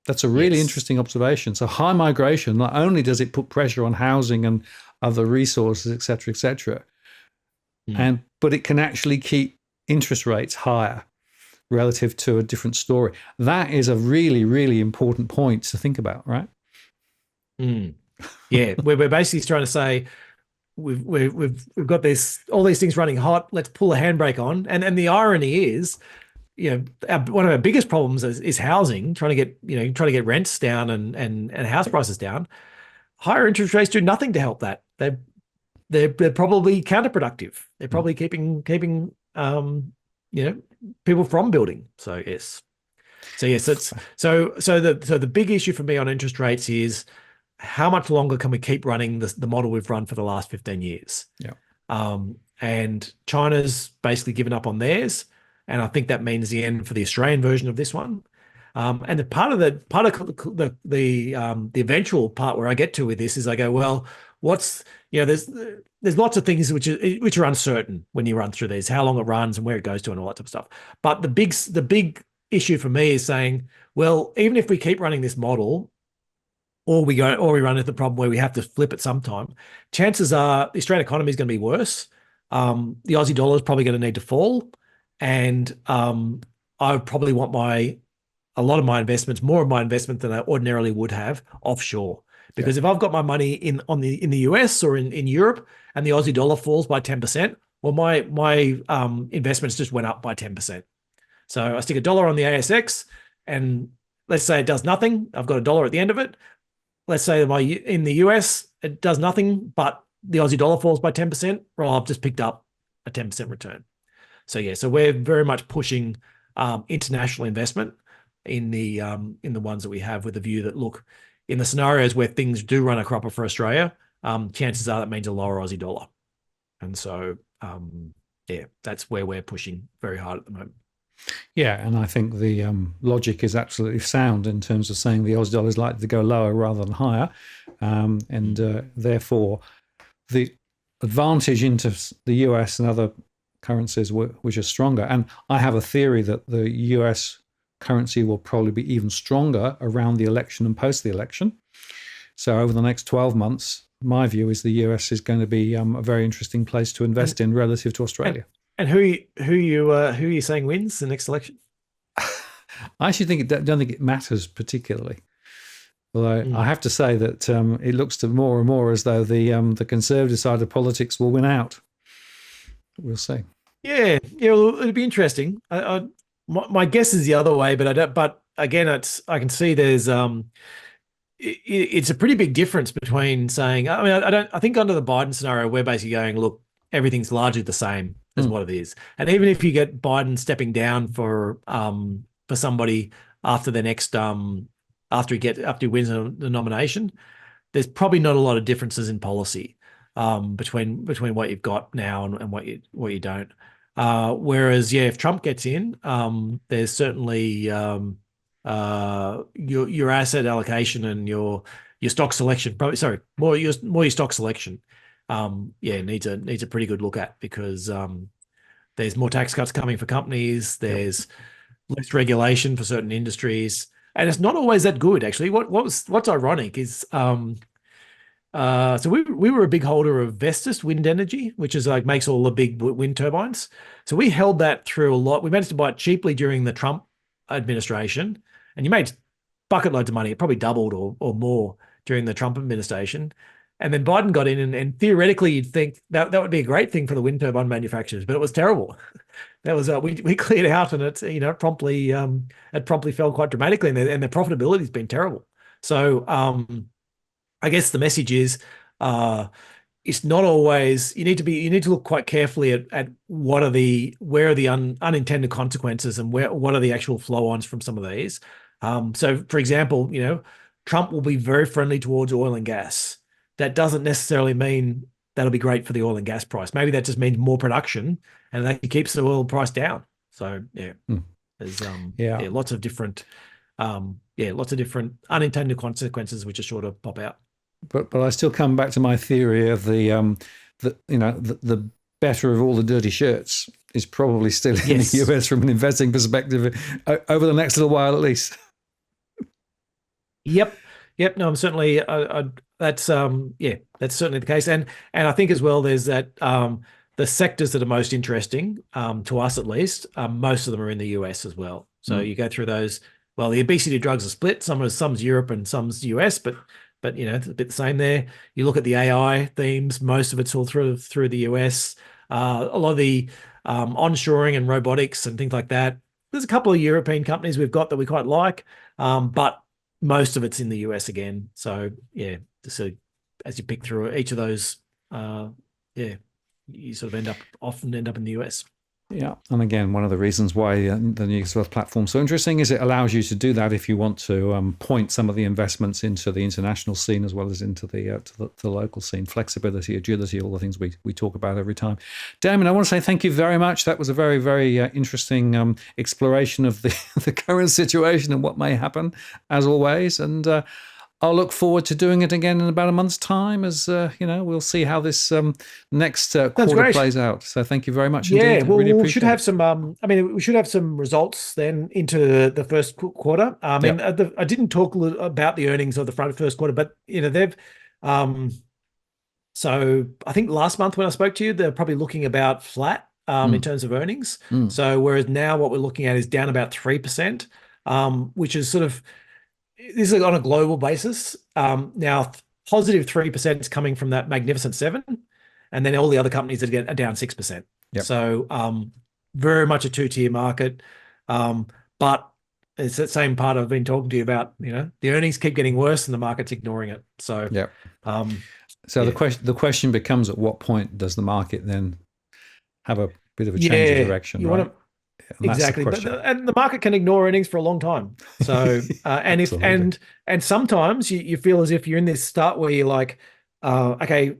That's a really interesting observation. So high migration, not only does it put pressure on housing and other resources, et cetera, but it can actually keep interest rates higher relative to a different story. That is a really, really important point to think about, right? Yeah, we're basically trying to say we've got all these things running hot. Let's pull a handbrake on, and the irony is, one of our biggest problems is housing. Trying to get rents down and house prices down. Higher interest rates do nothing to help that. They're probably counterproductive. They're probably keeping people from building. So yes. So the big issue for me on interest rates is how much longer can we keep running the model we've run for the last 15 years? Yeah. And China's basically given up on theirs. And I think that means the end for the Australian version of this one. And the eventual part where I get to with this is I go, well, there's lots of things which are uncertain when you run through these, how long it runs and where it goes to and all that type of stuff. But the big issue for me is saying, well, even if we keep running this model, or we run into the problem where we have to flip it sometime, chances are the Australian economy is going to be worse. The Aussie dollar is probably going to need to fall. And I would probably want more of my investments than I ordinarily would have offshore. Because if I've got my money in the US or in Europe and the Aussie dollar falls by 10%, well, my investments just went up by 10%. So I stick $1 on the ASX, and let's say it does nothing. I've got $1 at the end of it. Let's say in the US it does nothing, but the Aussie dollar falls by 10%. Well, I've just picked up a 10% return. So we're very much pushing international investment. in the ones that we have, with the view that, look, in the scenarios where things do run a cropper for Australia, chances are that means a lower Aussie dollar. And so, yeah, that's where we're pushing very hard at the moment. Yeah, and I think the logic is absolutely sound in terms of saying the Aussie dollar is likely to go lower rather than higher, and therefore the advantage into the US and other currencies which are stronger. And I have a theory that the US currency will probably be even stronger around the election and post the election. So over the next 12 months, my view is the US is going to be a very interesting place to invest in relative to Australia. And who are you saying wins the next election? I actually don't think it matters particularly. Although I have to say that it looks to more and more as though the Conservative side of politics will win out. We'll see. Yeah, well, it'd be interesting. My guess is the other way, but I don't. But again, I can see there's it's a pretty big difference between saying, I mean, I think under the Biden scenario, we're basically going, look, everything's largely the same as what it is. And even if you get Biden stepping down for somebody after the next after he wins the nomination, there's probably not a lot of differences in policy between what you've got now and what you don't. Whereas, yeah, if Trump gets in, there's certainly your asset allocation and your stock selection. Probably, sorry, more your stock selection. Needs a pretty good look at, because there's more tax cuts coming for companies. There's less regulation for certain industries, and it's not always that good, actually. What's ironic is so we were a big holder of Vestas Wind Energy, which is like makes all the big wind turbines. So we held that through a lot. We managed to buy it cheaply during the Trump administration, and you made bucket loads of money. It probably doubled or more during the Trump administration. And then Biden got in, and theoretically you'd think that would be a great thing for the wind turbine manufacturers, but it was terrible. That was we cleared out, and it promptly fell quite dramatically, and the profitability has been terrible. So I guess the message is it's not always, you need to look quite carefully at where are the unintended consequences, and what are the actual flow-ons from some of these. So for example, Trump will be very friendly towards oil and gas. That doesn't necessarily mean that'll be great for the oil and gas price. Maybe that just means more production, and that keeps the oil price down. So there's lots of different unintended consequences which just sort of pop out. But I still come back to my theory of the better of all the dirty shirts is probably still in the US from an investing perspective over the next little while at least. Yep. No, I'm certainly that's certainly the case, and I think as well there's that the sectors that are most interesting to us at least, most of them are in the US as well. So you go through those. Well, the obesity drugs are split. Some's Europe and some's US, but it's a bit the same there. You look at the AI themes, most of it's all through the US. A lot of the onshoring and robotics and things like that. There's a couple of European companies we've got that we quite like, but most of it's in the US again. So so as you pick through each of those, you sort of often end up in the US. Yeah, and again, one of the reasons why the Nucleus Wealth platform is so interesting is it allows you to do that if you want to point some of the investments into the international scene as well as into the local scene. Flexibility, agility, all the things we talk about every time. Damien, I want to say thank you very much. That was a very, very interesting exploration of the current situation and what may happen, as always. And I'll look forward to doing it again in about a month's time, as we'll see how this next quarter plays out. So thank you very much indeed. Yeah, well, really we should have some. We should have some results then into the first quarter. I didn't talk about the earnings of the first quarter, but they've. So I think last month when I spoke to you, they're probably looking about flat in terms of earnings. So whereas now what we're looking at is down about 3%, which is sort of. This is on a global basis. Now, positive 3% is coming from that Magnificent Seven, and then all the other companies are down 6%. Yep. So very much a two-tier market. But it's that same part I've been talking to you about. The earnings keep getting worse and the market's ignoring it. So the question becomes, at what point does the market then have a bit of a change of direction? And that's the Exactly, but question. and the market can ignore earnings for a long time. So and if Absolutely. and sometimes you feel as if you're in this start where you're like, okay,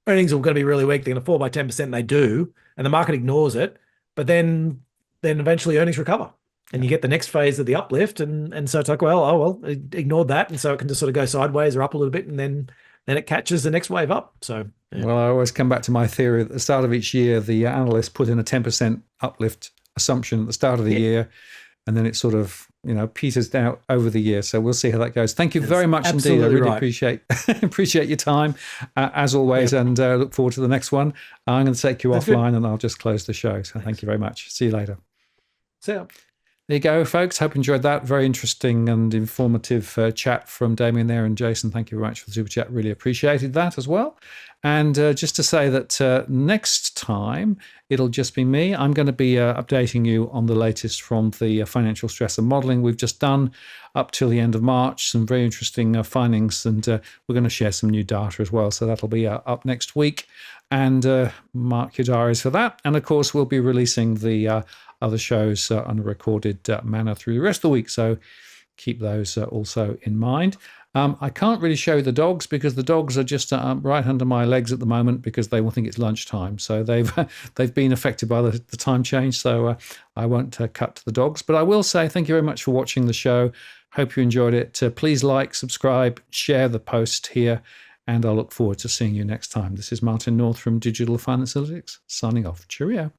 earnings are going to be really weak. They're going to fall by 10%. And they do, and the market ignores it. But then eventually earnings recover, and you get the next phase of the uplift. And so it's like, well, oh well, ignored that, and so it can just sort of go sideways or up a little bit, and then it catches the next wave up. So yeah. Well, I always come back to my theory at the start of each year, the analysts put in a 10% uplift assumption at the start of the year, and then it sort of, peters out over the year. So we'll see how that goes. Thank you very much indeed. I really appreciate your time, as always, and look forward to the next one. I'm going to take you offline and I'll just close the show. So thank you very much. See you later. See ya. There you go, folks. Hope you enjoyed that. Very interesting and informative chat from Damien there. And Jason, thank you very much for the super chat. Really appreciated that as well. And just to say that next time, it'll just be me. I'm going to be updating you on the latest from the financial stress and modeling we've just done up till the end of March. Some very interesting findings, and we're going to share some new data as well. So that'll be up next week. And mark your diaries for that. And of course, we'll be releasing the other shows on a recorded manner through the rest of the week. So keep those also in mind. I can't really show the dogs because the dogs are just right under my legs at the moment because they will think it's lunchtime. So they've been affected by the time change. So I won't cut to the dogs. But I will say thank you very much for watching the show. Hope you enjoyed it. Please like, subscribe, share the post here. And I look forward to seeing you next time. This is Martin North from Digital Finance Analytics, signing off. Cheerio.